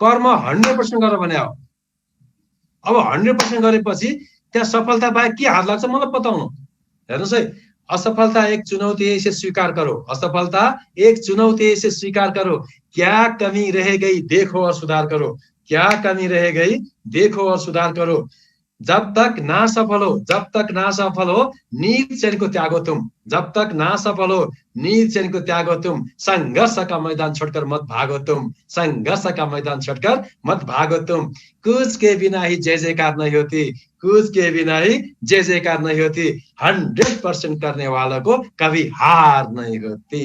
कर्म 100% गर भने हो। अब 100% गरेपछि त्यहाँ सफलता बाहेक के हात लाग्छ मलाई बताउनु। हेर्नुहोस् है, असफलता एक चुनौती है, इसे स्वीकार करो। असफलता एक चुनौती है, इसे स्वीकार करो। क्या कमी रह गई देखो और सुधार करो। क्या कमी रह गई देखो और सुधार करो। जब तक ना सफल हो, जब तक ना सफल हो नींद चैन को त्यागो तुम। जब तक ना सफल हो नींद चैन को त्यागो तुम। संघर्ष का मैदान छोड़कर मत भागो तुम। संघर्ष का मैदान छोड़कर मत भागो तुम। कुछ के बिना ही जय जयकार नहीं होती। कुछ के बिना ही जय जयकार नहीं होती। 100% करने वालों को कभी हार नहीं होती।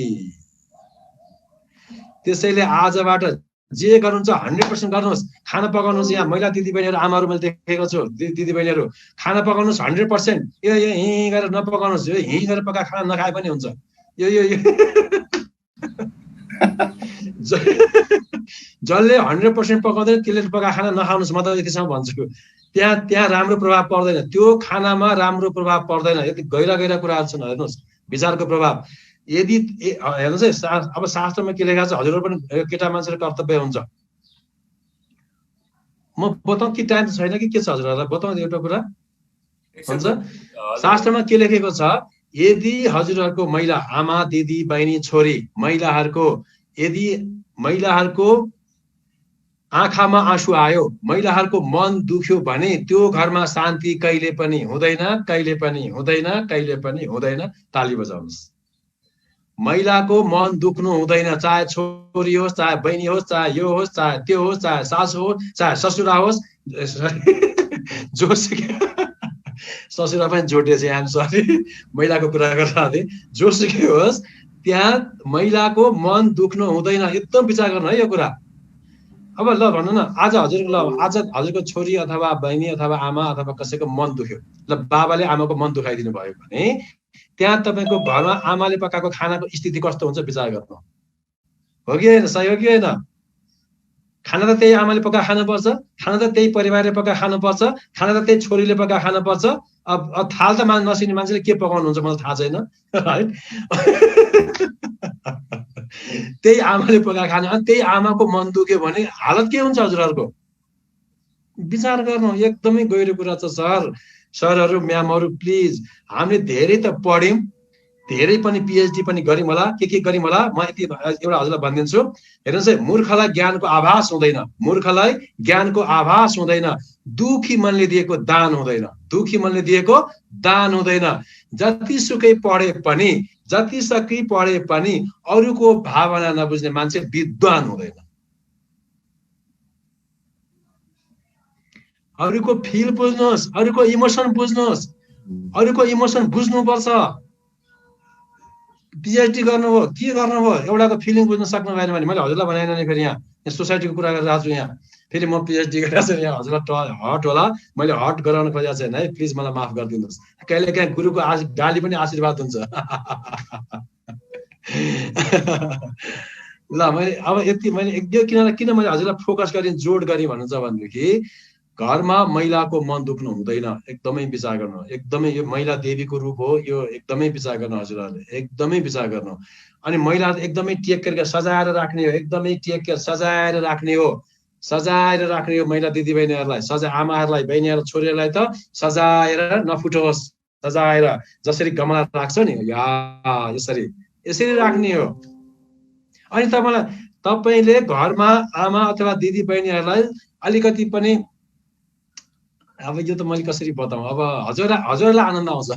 त्यसैले आजबाट जे गर्नुहुन्छ 100% गर्नुहोस्। खाना पकाउनुहोस्। यहाँ महिला दिदीबहिनीहरू आमाहरू मैले देखेको छु। दिदीबहिनीहरू खाना पकाउनुहोस् 100%। यो हिँ गरेर नपकाउनुहोस्। यो हिँ गरेर पकाएको खाना नखाए पनि हुन्छ। यो जसले 100% पकाउँदैन त्यसले पकाएको खाना नखाउनुहोस्। म त यतिसम्म भन्छु। त्यहाँ राम्रो प्रभाव पर्दैन। त्यो खानामा राम्रो प्रभाव पर्दैन। यति गहिरा गहिरा कुराहरू छन्। हेर्नुहोस् विचारको प्रभाव। यदि हेर्नुहोस् है, अब शास्त्रमा के लेखा छ, हजुरहरू पनि केटा मान्छेको कर्तव्य हुन्छ। म बताउँ कि टाइम छैन कि के छ हजुरहरूलाई? बताउँ एउटा कुरा हुन्छ। शास्त्रमा के लेखेको छ, यदि हजुरहरूको महिला आमा दिदी बहिनी छोरी महिलाहरूको यदि महिलाहरूको आँखामा आँसु आयो, महिलाहरूको मन दुख्यो भने त्यो घरमा शान्ति कहिले पनि हुँदैन। कहिले पनि हुँदैन। कहिले पनि हुँदैन। ताली बजाउनुहोस्। महिलाको मन दुख्नु हुँदैन। चाहे छोरी होस्, चाहे बहिनी होस्, चाहे यो होस्, चाहे त्यो होस्, चाहे सासु होस्, चाहे ससुरा होस्। जोसुकै ससुरा पनि जोडिएछ यहाँ, सरी महिलाको कुरा गर्दा। जोसुकै होस् त्यहाँ महिलाको मन दुख्नु हुँदैन। एकदम विचार गर्नु है यो कुरा। अब ल भन्नु न, आज हजुरको छोरी अथवा बहिनी अथवा आमा अथवा कसैको मन दुख्यो, ल बाबाले आमाको मन दुखाइदिनु भयो भने त्यहाँ तपाईँको घरमा आमाले पकाएको खानाको स्थिति कस्तो हुन्छ विचार गर्नु। हो कि होइन? सही हो कि होइन? खाना त त्यही आमाले पकाएको खानुपर्छ। खाना त त्यही परिवारले पकाएको खानुपर्छ। खाना त त्यही छोरीले पकाएको खानुपर्छ। अब थाल त नसिने मान्छेले के पकाउनुहुन्छ मलाई थाहा छैन, राइट? त्यही आमाले पकाएको खाना, अनि त्यही आमाको मन दुख्यो भने हालत के हुन्छ हजुरहरूको? विचार गर्नु। एकदमै गहिरो कुरा छ सर। सरहरू म्यामहरू प्लिज, हामीले धेरै त पढ्यौँ, धेरै पनि पिएचडी पनि गऱ्यौँ होला, के गर्यौँ होला। म यति एउटा हजुरलाई भनिदिन्छु। हेर्नुहोस् है, मूर्खलाई ज्ञानको आभास हुँदैन। मूर्खलाई ज्ञानको आभास हुँदैन। दुखी मनले दिएको दान हुँदैन। दुखी मनले दिएको दान हुँदैन। जतिसुकै पढे पनि अरूको भावना नबुझ्ने मान्छे विद्वान हुँदैन। अरूको फिल बुझ्नुहोस्, अरूको इमोसन बुझ्नुहोस्। अरूको इमोसन बुझ्नुपर्छ। पिएचडी गर्नुभयो, के गर्नुभयो, एउटाको फिलिङ बुझ्न सक्नु भएन भने, मैले हजुरलाई भनेन नि, फेरि यहाँ सोसाइटीको कुरा गरिरहेको छु। यहाँ फेरि म पिएचडी गरिरहेको छु। यहाँ हजुरलाई हट होला, मैले हट गराउन खोजेको छैन है, प्लिज मलाई माफ गरिदिनुहोस्। कहिले काहीँ गुरुको गाली पनि आशीर्वाद हुन्छ। ल मैले अब यति किन मैले हजुरलाई फोकस गरेँ, जोड गरेँ भन्नुहुन्छ भनेदेखि घरमा महिलाको मन दुख्नु हुँदैन। एकदमै विचार गर्नु। एकदमै यो महिला देवीको रूप हो। यो एकदमै विचार गर्नु हजुरहरूले, एकदमै विचार गर्नु। अनि महिला एकदमै टेक केयर सजाएर राख्ने हो। एकदमै टेक केयर सजाएर राख्ने हो। सजाएर राख्ने हो महिला दिदीबहिनीहरूलाई। आमाहरूलाई, बहिनीहरूलाई, छोरीहरूलाई त सजाएर नफुटोस्। सजाएर जसरी गमला राख्छ नि, यसरी राख्ने हो। अनि तपाईँले घरमा आमा अथवा दिदी बहिनीहरूलाई अलिकति पनि, अब यो त मैले कसरी बताऊँ, अब हजुरलाई आनन्द आउँछ।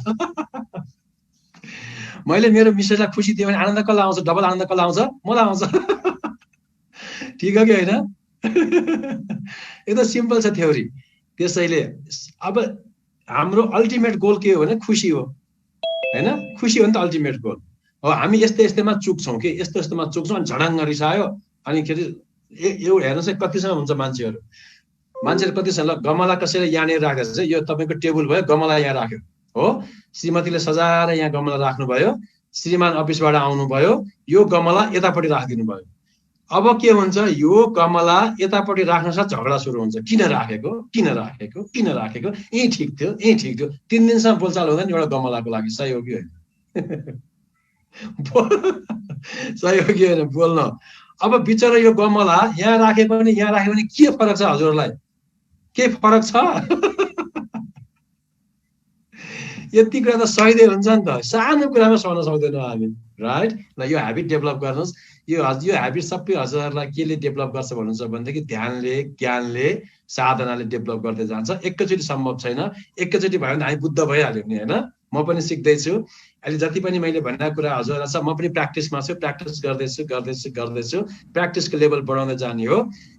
मैले मेरो मिसेसलाई खुसी दिएँ भने आनन्द कसलाई आउँछ? डबल आनन्द कसलाई आउँछ? मलाई आउँछ। ठिक हो कि होइन? एकदम सिम्पल छ थ्योरी। त्यसैले अब हाम्रो अल्टिमेट गोल के हो भने खुसी हो, होइन? खुसी हो नि त अल्टिमेट गोल। अब हामी यस्तैमा चुक्छौँ कि यस्तोमा चुक्छौँ, अनि झडाङ्ग रिसायो। अनि खेरि एउटा हेर्नुहोस् है, कतिसम्म हुन्छ मान्छेहरू कतिसम्म, गमला कसैले यहाँनिर राखेको छ, यो तपाईँको टेबल भयो, गमला यहाँ राख्यो हो, श्रीमतीले सजाएर यहाँ गमला राख्नुभयो, श्रीमान अफिसबाट आउनुभयो, यो गमला यतापट्टि राखिदिनु भयो। अब के हुन्छ, यो गमला यतापट्टि राख्न साथ झगडा सुरु हुन्छ। किन राखेको? यही ठिक थियो। 3 दिनसम्म बोलचाल हुँदैन एउटा गमलाको लागि। सही हो कि होइन? सही हो कि होइन? बोल्न। अब बिचरा यो गमला यहाँ राखे पनि के फरक छ हजुरहरूलाई? के फरक छ? यति कुरा त सहिँदै हुन्छ नि त, सानो कुरामा सहन सक्दैनौँ हामी, राइट? ल यो हेबिट डेभलप गर्नुहोस्। यो हेबिट सबै हजुरहरूलाई केले डेभलप गर्छ भन्नुहुन्छ भनेदेखि ध्यानले, ज्ञानले, साधनाले डेभलप गर्दै जान्छ। एकैचोटि सम्भव छैन, एकैचोटि भयो भने हामी बुद्ध भइहाल्यो नि, होइन? म पनि सिक्दैछु अहिले, जति पनि मैले भनेको कुरा हजुरहरूलाई छ म पनि प्र्याक्टिसमा छु, प्र्याक्टिस गर्दैछु। प्र्याक्टिसको लेभल बढाउँदै जाने हो,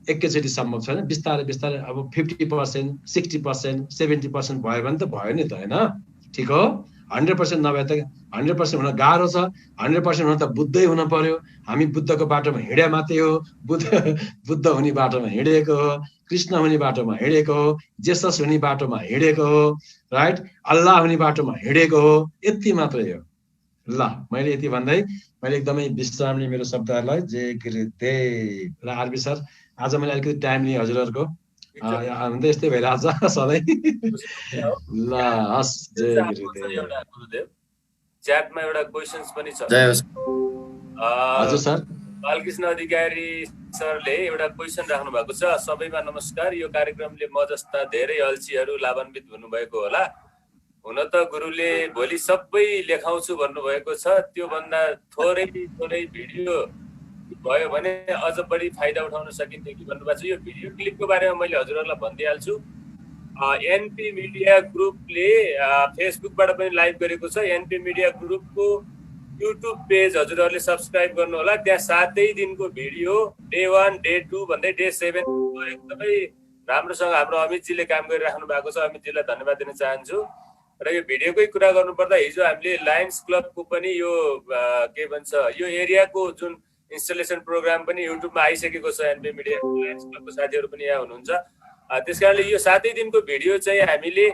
एकैचोटि सम्भव छैन। बिस्तारै बिस्तारै अब 50%, 60%, 70% भयो भने त भयो नि त, होइन? ठिक हो? 100% नभए त 100% हुन गाह्रो छ। 100% हुन त बुद्धै हुन पर्यो। हामी बुद्धको बाटोमा हिँडे मात्रै हो, बुद्ध हुने बाटोमा हिँडेको हो, कृष्ण हुने बाटोमा हिँडेको हो, जेसस हुने बाटोमा हिँडेको हो, राइट? अल्लाह हुने बाटोमा हिँडेको हो, यति मात्रै हो। ल मैले यति भन्दै मैले एकदमै विश्राम लिएँ मेरो शब्दहरूलाई। जय गुरुदेव। र आरबी सर, आज मैले अलिकति टाइम लिएँ हजुरहरूको, हुन त यस्तै भइरहेछ सधैँ। ल हस्, जय गुरुदेव। च्याटमा एउटा क्वेसन्स पनि छ। हजुर सर। बालकृष्ण अधिकारी सरले एउटा क्वेसन राख्नु भएको छ। सबैमा नमस्कार। यो कार्यक्रमले म जस्ता धेरै अल्छीहरू लाभान्वित हुनुभएको होला। हुन त गुरुले भोलि सबै लेखाउँछु भन्नुभएको छ, त्योभन्दा थोरै भिडियो भयो भने अझ बढी फाइदा उठाउन सकिन्थ्यो कि भन्नुभएको छ। यो भिडियो क्लिपको बारेमा मैले हजुरहरूलाई भनिदिइहाल्छु। एनपी मिडिया ग्रुपले फेसबुकबाट पनि लाइभ गरेको छ। एनपी मिडिया ग्रुपको युट्युब पेज हजुरहरूले सब्सक्राइब गर्नु होला। त्यहाँ 7 दिनको भिडियो, डे 1, डे 2 भन्दै डे 7 एकदमै राम्रोसँग हाम्रो अमितजीले काम गरिराख्नु भएको छ। अमितजीलाई धन्यवाद दिन चाहन्छु। र यो भिडियोकै कुरा गर्नुपर्दा हिजो हामीले लायन्स क्लबको पनि यो के भन्छ यो एरियाको जुन इन्स्टलेसन प्रोग्राम पनि युट्युबमा आइसकेको छ। एनपी मिडिया लायन्स क्लबको साथीहरू पनि यहाँ हुनुहुन्छ। त्यसकारणले यो 7 दिनको भिडियो चाहिँ हामीले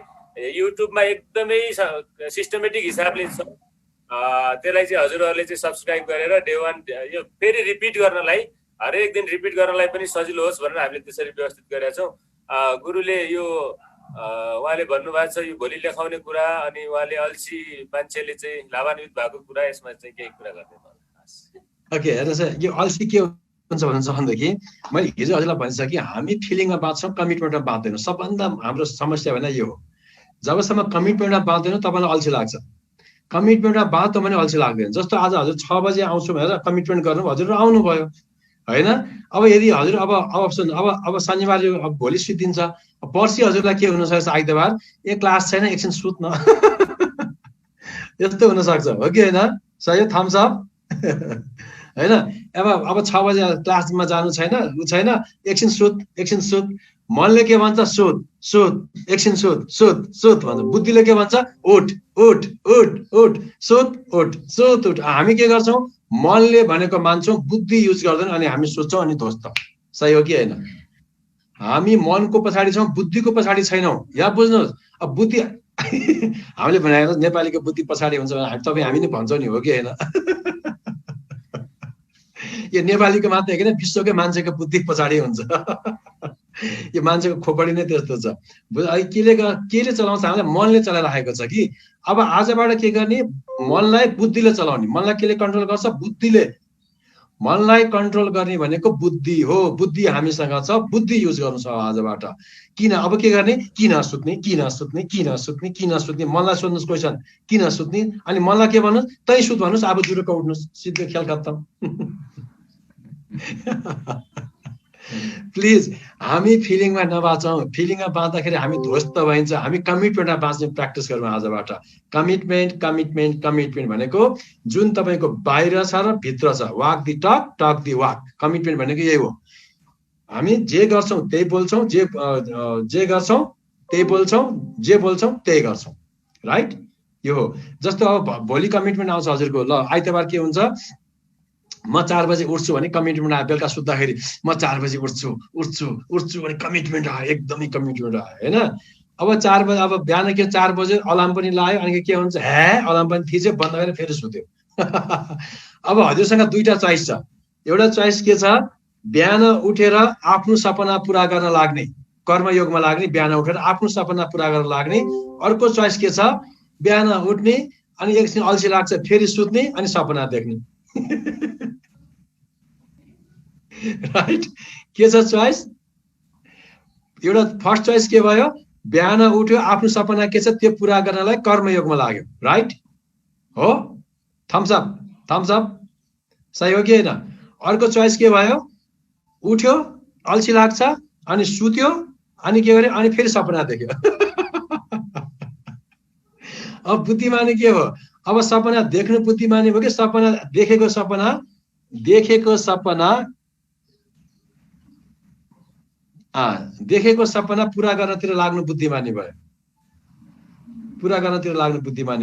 युट्युबमा एकदमै सिस्टमेटिक हिसाबले छ। त्यसलाई चाहिँ हजुरहरूले चाहिँ सब्सक्राइब गरेर डे 1 यो फेरि रिपिट गर्नलाई, हरेक दिन रिपिट गर्नलाई पनि सजिलो होस् भनेर हामीले त्यसरी व्यवस्थित गरेका छौँ। गुरुले यो उहाँले भन्नुभएको छ यो भोलि लेखाउने कुरा, अनि उहाँले अल्छी मान्छेले चाहिँ लाभान्वित भएको कुरा, यसमा चाहिँ केही कुरा गर्दै पर्छ। ओके, हेर्नुहोस् यो अल्छी के हुन्छ भनेदेखि मैले हिजो हजुरलाई भनिसकेँ, हामी फिलिङमा बाँच्छौँ, कमिटमेन्टमा बाँच्दैनौँ। सबभन्दा हाम्रो समस्या भने यो हो, जबसम्म कमिटमेन्टमा बाँच्दैनौँ तपाईँलाई अल्छी लाग्छ। कमिटमेन्टमा बाँच्यो भने अल्छी लाग्दैन। जस्तो आज हजुर 6 बजे आउँछु भनेर कमिटमेन्ट गर्नु, हजुर आउनुभयो, होइन? अब यदि हजुर अब शनिबार अब भोलि सुतिन्छ, पर्सि हजुरलाई के हुनसक्छ, आइतबार क्लास छैन, एकछिन सुत्न यस्तो हुनसक्छ, हो कि होइन? सही, थम्स अप होइन? अब 6 बजे क्लासमा जानु छैन, छैन, एकछिन सुत। मनले के भन्छ, सुत, एकछिन सुत भन्छ। बुद्धिले के भन्छ, उठ, सुत। हामी के गर्छौँ, मनले भनेको मान्छौँ, बुद्धि युज गर्दैन, अनि हामी सोच्छौँ अनि ध्वस्त। सही हो कि होइन? हामी मनको पछाडि छौँ, बुद्धिको पछाडि छैनौँ। यहाँ बुझ्नुहोस्, अब बुद्धि हामीले भनेको नेपालीको बुद्धि पछाडि हुन्छ भने तपाईँ हामी नै भन्छौँ नि, हो कि होइन? यो नेपालीको मात्रै होइन, विश्वकै मान्छेको बुद्धि पछाडि हुन्छ। यो मान्छेको खोपडी नै त्यस्तो छ। केले चलाउँछ, हामीलाई मनले चलाइराखेको छ कि। अब आजबाट के गर्ने, मनलाई बुद्धिले चलाउने। मनलाई केले कन्ट्रोल गर्छ, बुद्धिले। मनलाई कन्ट्रोल गर्ने भनेको बुद्धि हो। बुद्धि हामीसँग छ, बुद्धि युज गर्नु छ आजबाट। किन अब के गर्ने, किन सुत्ने, मनलाई सोध्नुहोस् क्वेसन, किन सुत्ने, अनि मनलाई के भन्नुहोस्, तै सुत भन्नुहोस्, अब जुरुक उठ्नुहोस्, सिधै खेल खत्तम। प्लिज हामी फिलिङमा नबाँचौँ। फिलिङमा बाँच्दाखेरि हामी ध्वस्त भइन्छ। हामी कमिटमेन्टमा बाँच्ने प्र्याक्टिस गरौँ आजबाट। कमिटमेन्ट भनेको जुन तपाईँको बाहिर छ र भित्र छ, walk the talk, talk the walk. Commitment भनेको यही हो। हामी जे गर्छौँ त्यही बोल्छौँ, जे गर्छौँ त्यही बोल्छौँ, जे बोल्छौँ त्यही गर्छौँ, राइट? यो हो। जस्तो अब भोलि कमिटमेन्ट आउँछ हजुरको, ल आइतबार के हुन्छ, म 4 बजे उठ्छु भने कमिटमेन्ट आयो। बेलुका सुत्दाखेरि म 4 बजे उठ्छु भने कमिटमेन्ट आयो, एकदमै कमिटमेन्ट आयो, होइन? अब 4 बजे, अब बिहान के 4 बजे अलार्म पनि लायो, अनि के हुन्छ, अलार्म पनि थिच्यो, बन्द गरेर फेरि सुत्यो। अब हजुरसँग 2टा चोइस छ। एउटा चोइस के छ, बिहान उठेर आफ्नो सपना पुरा गर्न लाग्ने, कर्मयोगमा लाग्ने, बिहान उठेर आफ्नो सपना पुरा गर्न लाग्ने। अर्को चोइस के छ, बिहान उठ्ने, अनि एकछिन अल्छी लाग्छ, फेरि सुत्ने, अनि सपना देख्ने। राइट? के छ चोइस? एउटा फर्स्ट चोइस के भयो, बिहान उठ्यो, आफ्नो सपना के छ त्यो पुरा गर्नलाई कर्मयोगमा लाग्यो, राइट हो? थम्स अप, सही हो कि होइन? अर्को चोइस के भयो? उठ्यो, अल्छी लाग्छ, अनि सुत्यो, अनि के गर्यो? अनि फेरि सपना देख्यो। अब बुद्धिमानी के हो? अब सपना देख्नु बुद्धिमानी हो कि सपना देखेको सपना पूरा गर्नतिर लाग्नु बुद्धिमानी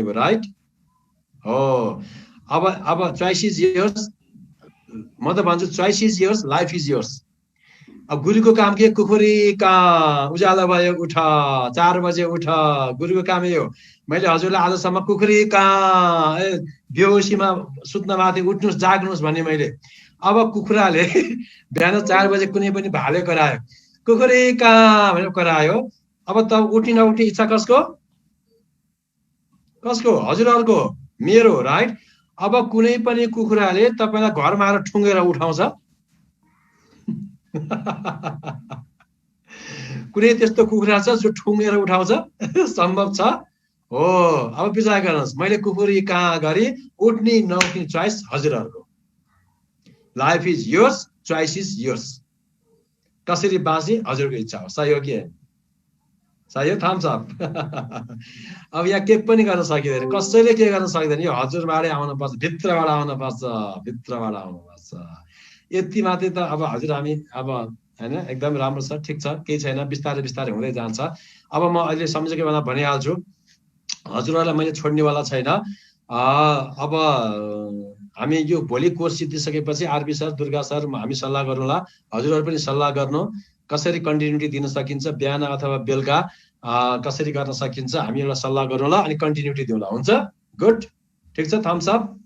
भयो, राइट हो? अब चोइस इज योर्स, म त भन्छु choice is yours, life is yours. अब गुरुको काम के? कुखुरी कहाँ उज्यालो भयो उठ, 4 बजे उठ, गुरुको काम यो। मैले हजुरलाई आजसम्म कुखुरी कहाँ बेहोसीमा सुत्न माथि उठ्नुहोस् जाग्नुहोस् भने मैले। अब कुखुराले बिहान 4 बजे कुनै पनि भाले करायो, कुखुरी कहाँ भनेर करायो, अब त उठ्ने नउठ्ने इच्छा कसको? हजुरहरूको, मेरो, राइट? अब कुनै पनि कुखुराले तपाईलाई घरमा आएर ठुङ्गेर उठाउँछ? कुनै त्यस्तो कुखुरा छ जो ठुङ्गेर उठाउँछ? सम्भव छ हो? अब विचार गर्नुहोस्, मैले कुखुरी कहाँ गरी उठ्ने नउठ्ने चोइस हजुरहरूको। Life is yours, choice is yours. कसरी बाँच्ने हजुरको इच्छा हो, सही हो कि? सही हो? Thumbs up. अब यहाँ के पनि गर्न सकिँदैन, कसैले के गर्न सक्दैन, यो हजुरबाटै आउनुपर्छ, भित्रबाट आउनुपर्छ। यति मात्रै त अब हजुर हामी अब हैन एकदम राम्रो छ, ठिक छ, केही छैन, बिस्तारै हुँदै जान्छ। अब म अहिले सम्झेको बेला भनिहाल्छु, हजुरहरूलाई मैले छोड्नेवाला छैन। अब हामी यो भोलि कोर्स सिद्धिसकेपछि आरबी सर, दुर्गा सर, हामी सल्लाह गरौँला, हजुरहरू पनि सल्लाह गर्नु, कसरी कन्टिन्युटी दिन सकिन्छ, बिहान अथवा बेलुका कसरी गर्न सकिन्छ, हामी एउटा सल्लाह गरौँला अनि कन्टिन्युटी दिउँला। हुन्छ? गुड, ठिक छ, थम्स अप।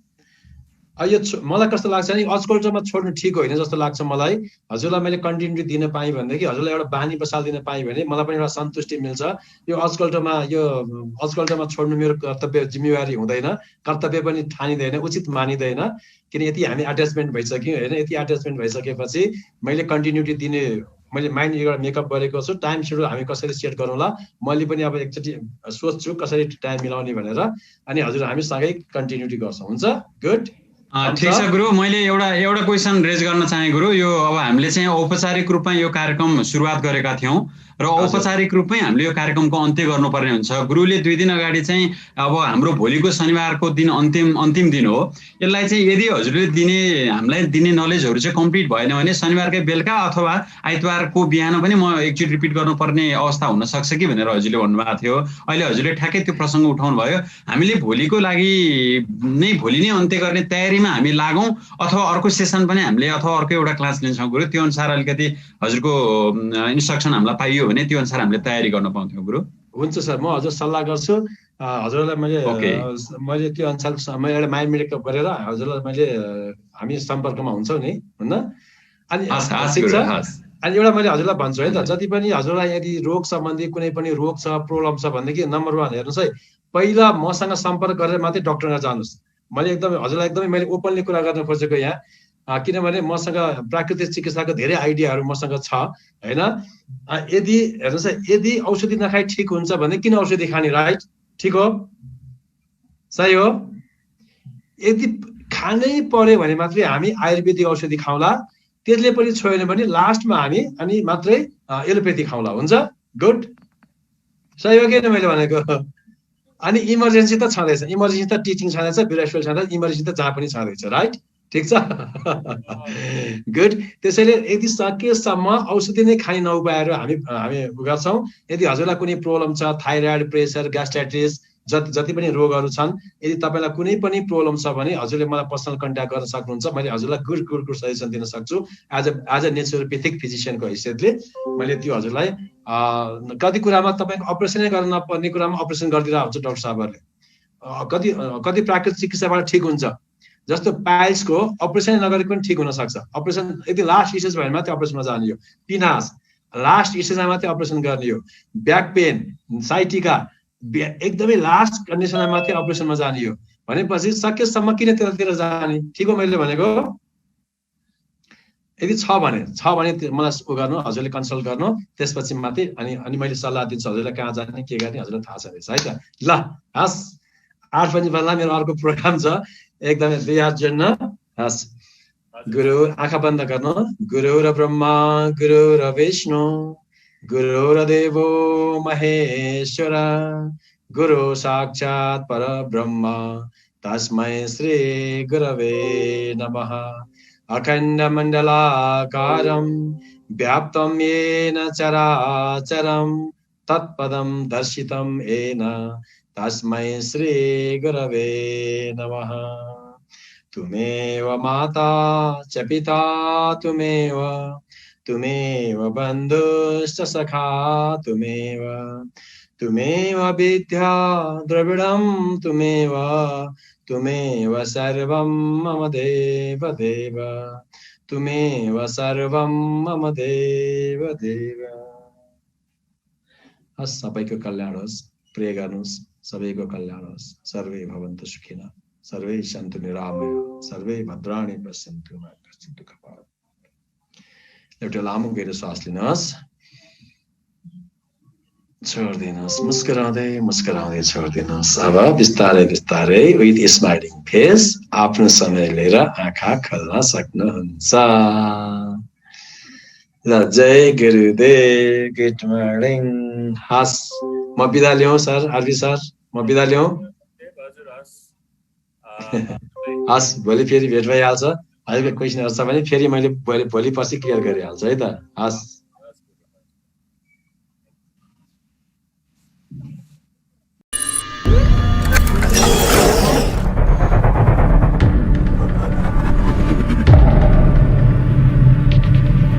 यो मलाई कस्तो लाग्छ नि, अस्कल्टमा छोड्नु ठिक होइन जस्तो लाग्छ मलाई। हजुरलाई मैले कन्टिन्युटी दिन पाएँ भनेदेखि, हजुरलाई एउटा बानी बसालिदिन पाएँ भने मलाई पनि एउटा सन्तुष्टि मिल्छ। यो अस्कल्टमा छोड्नु मेरो कर्तव्य, जिम्मेवारी हुँदैन, कर्तव्य पनि ठानिँदैन, उचित मानिँदैन, किन यति हामी अट्याचमेन्ट भइसक्यौँ होइन। यति अट्याचमेन्ट भइसकेपछि मैले कन्टिन्युटी दिने, मैले माइन्ड एउटा मेकअप गरेको छु, टाइम सेड्युल हामी कसरी सेट गरौँला, मैले पनि अब एकचोटि सोच्छु कसरी टाइम मिलाउने भनेर, अनि हजुर हामी सँगै कन्टिन्युटी गर्छौँ। हुन्छ? गुड, ठिक छ गुरु। मैले एउटा क्वेसन रेज गर्न चाहे गुरु। यो अब हामीले चाहिँ औपचारिक रूपमा यो कार्यक्रम सुरुवात गरेका थियौँ र औपचारिक रूपमै हामीले यो कार्यक्रमको अन्त्य गर्नुपर्ने हुन्छ। गुरुले 2 दिन अगाडि चाहिँ अब हाम्रो भोलिको शनिबारको दिन अन्तिम दिन हो, यसलाई चाहिँ यदि हजुरले हामीलाई दिने नलेजहरू चाहिँ कम्प्लिट भएन भने शनिबारकै बेलुका अथवा आइतबारको बिहान पनि म एकचोटि रिपिट गर्नुपर्ने अवस्था हुन सक्छ कि भनेर हजुरले भन्नुभएको थियो। अहिले हजुरले ठ्याक्कै त्यो प्रसङ्ग उठाउनु भयो। हामीले भोलिको लागि नै भोलि नै अन्त्य गर्ने तयारीमा हामी लागौँ अथवा अर्को सेसन पनि हामीले अथवा अर्को एउटा क्लास लिन्छौँ गुरु, त्यो अनुसार अलिकति हजुरको इन्स्ट्रक्सन हामीलाई पाइयो भने त्यो अनुसार हामीले तयारी गर्न पाउँथ्यौँ गुरु। हुन्छ सर, म हजुर सल्लाह गर्छु। हजुरलाई मैले त्यो अनुसार मैले एउटा माइन्ड मेकअप गरेर हजुरलाई मैले हामी सम्पर्कमा हुन्छौँ नि, हुन्न? अनि एउटा मैले हजुरलाई भन्छु है त, जति पनि हजुरलाई यदि रोग सम्बन्धी कुनै पनि रोग छ, प्रब्लम छ भनेदेखि नम्बर 1 हेर्नुहोस् है, पहिला मसँग सम्पर्क गरेर मात्रै डक्टरमा जानुहोस्। मैले हजुरलाई एकदमै मैले ओपनली कुरा गर्न खोजेको यहाँ, किनभने मसँग प्राकृतिक चिकित्साको धेरै आइडियाहरू मसँग छ हैन। यदि हेर्नुहोस् है, यदि औषधि नखाइ ठिक हुन्छ भने किन औषधि खाने, राइट? ठिक हो, सही हो? यदि खानै पर्यो भने मात्रै हामी आयुर्वेदिक औषधि खाउँला, त्यसले पनि छोएन भने लास्टमा हामी अनि मात्रै एलोपेथी खाउँला। हुन्छ? गुड, सही हो कि मैले भनेको? अनि इमर्जेन्सी त छँदैछ, इमर्जेन्सी त टिचिङ छँदैछ, बिरासफेल छँदैछ, इमर्जेन्सी त जहाँ पनि छँदैछ, राइट? ठिक छ, गुड। त्यसैले यदि सकेसम्म औषधि नै खाने नउपायहरू हामी गर्छौँ। यदि हजुरलाई कुनै प्रब्लम छ, थाइरोइड, प्रेसर, ग्यास्ट्राइटिस, जति पनि रोगहरू छन्, यदि तपाईँलाई कुनै पनि प्रब्लम छ भने हजुरले मलाई पर्सनल कन्ट्याक्ट गर्न सक्नुहुन्छ। मैले हजुरलाई गुड सजेसन दिन सक्छु एज अ नेचुरोपेथिक फिजिसियनको हैसियतले। मैले त्यो हजुरलाई कति कुरामा तपाईँको अपरेसनै गर्न नपर्ने कुरामा अपरेसन गरिदिरहेको हुन्छ डाक्टर साहबहरूले। कति प्राकृतिक चिकित्साबाट ठिक हुन्छ, जस्तो पाइल्सको अपरेसन नगरेको पनि ठिक हुन सक्छ। अपरेसन यदि लास्ट स्टेज भयो भने मात्रै अपरेसनमा जाने हो। पिनास लास्ट स्टेजमा मात्रै अपरेसन गर्ने हो। ब्याक पेन, साइटिका एकदमै लास्ट कन्डिसनमा मात्रै अपरेसनमा जाने हो भनेपछि सकेसम्म किन त्यतातिर जाने? ठिक हो मैले भनेको? यदि छ भने मलाई उ गर्नु, हजुरले कन्सल्ट गर्नु, त्यसपछि माथि अनि मैले सल्लाह दिन्छु हजुरलाई कहाँ जाने के गर्ने हजुरलाई थाहा छ रहेछ है त। ल हस् 8 बजे बेला मेरो अर्को प्रोग्राम छ एकदमै बिहार्जन। हस् गुरु आँखा बन्द गर्नु। गुरु र ब्रह्मा गुरु र विष्णु गुरु र देवो महेश्वर गुरु साक्षात् परब्रह्म तस्मै श्री गुरवे नमः। अखण्ड मण्डलाकारं व्याप्तं येन चराचरं तत्पदं दर्शितं येन तस्मै श्री गुरवे नमः। तुमेव माता च पिता तुमेव बन्धुश्च सखा तुमेव विद्या द्रविडं तुमेव सर्वं मम देव तुमेव सर्वं मम देव। हस् सबैको कल्याण होस्, प्रे गर्नुहोस्, सबैको कल्याण होस्। सर्वे भवन्तु सुखिनः, सर्वे सन्तु निरामयाः, सर्वे भद्राणि पश्यन्तु मा कश्चित् दुःखभाग्। एउटा लामो गहिरो श्वास लिनुहोस्, छोडिदिनुहोस्, मुस्कुराउँदै छोडिदिनुहोस्। अब बिस्तारै बिस्तारै विथ स्माइलिङ फेस आफ्नो समय लिएर आँखा खोल्न सक्नुहुन्छ। ल जय गुरुदेव, गुड मर्निङ। हस् म बिदा लिउँ सर, आरबी सर म बिदा लिउँ। हजुर हस्। हस् भोलि फेरि भेट भइहाल्छ। हजुरको क्वेसनहरू छ भने फेरि मैले भोलि पर्सि क्लियर गरिहाल्छु है त। हस्।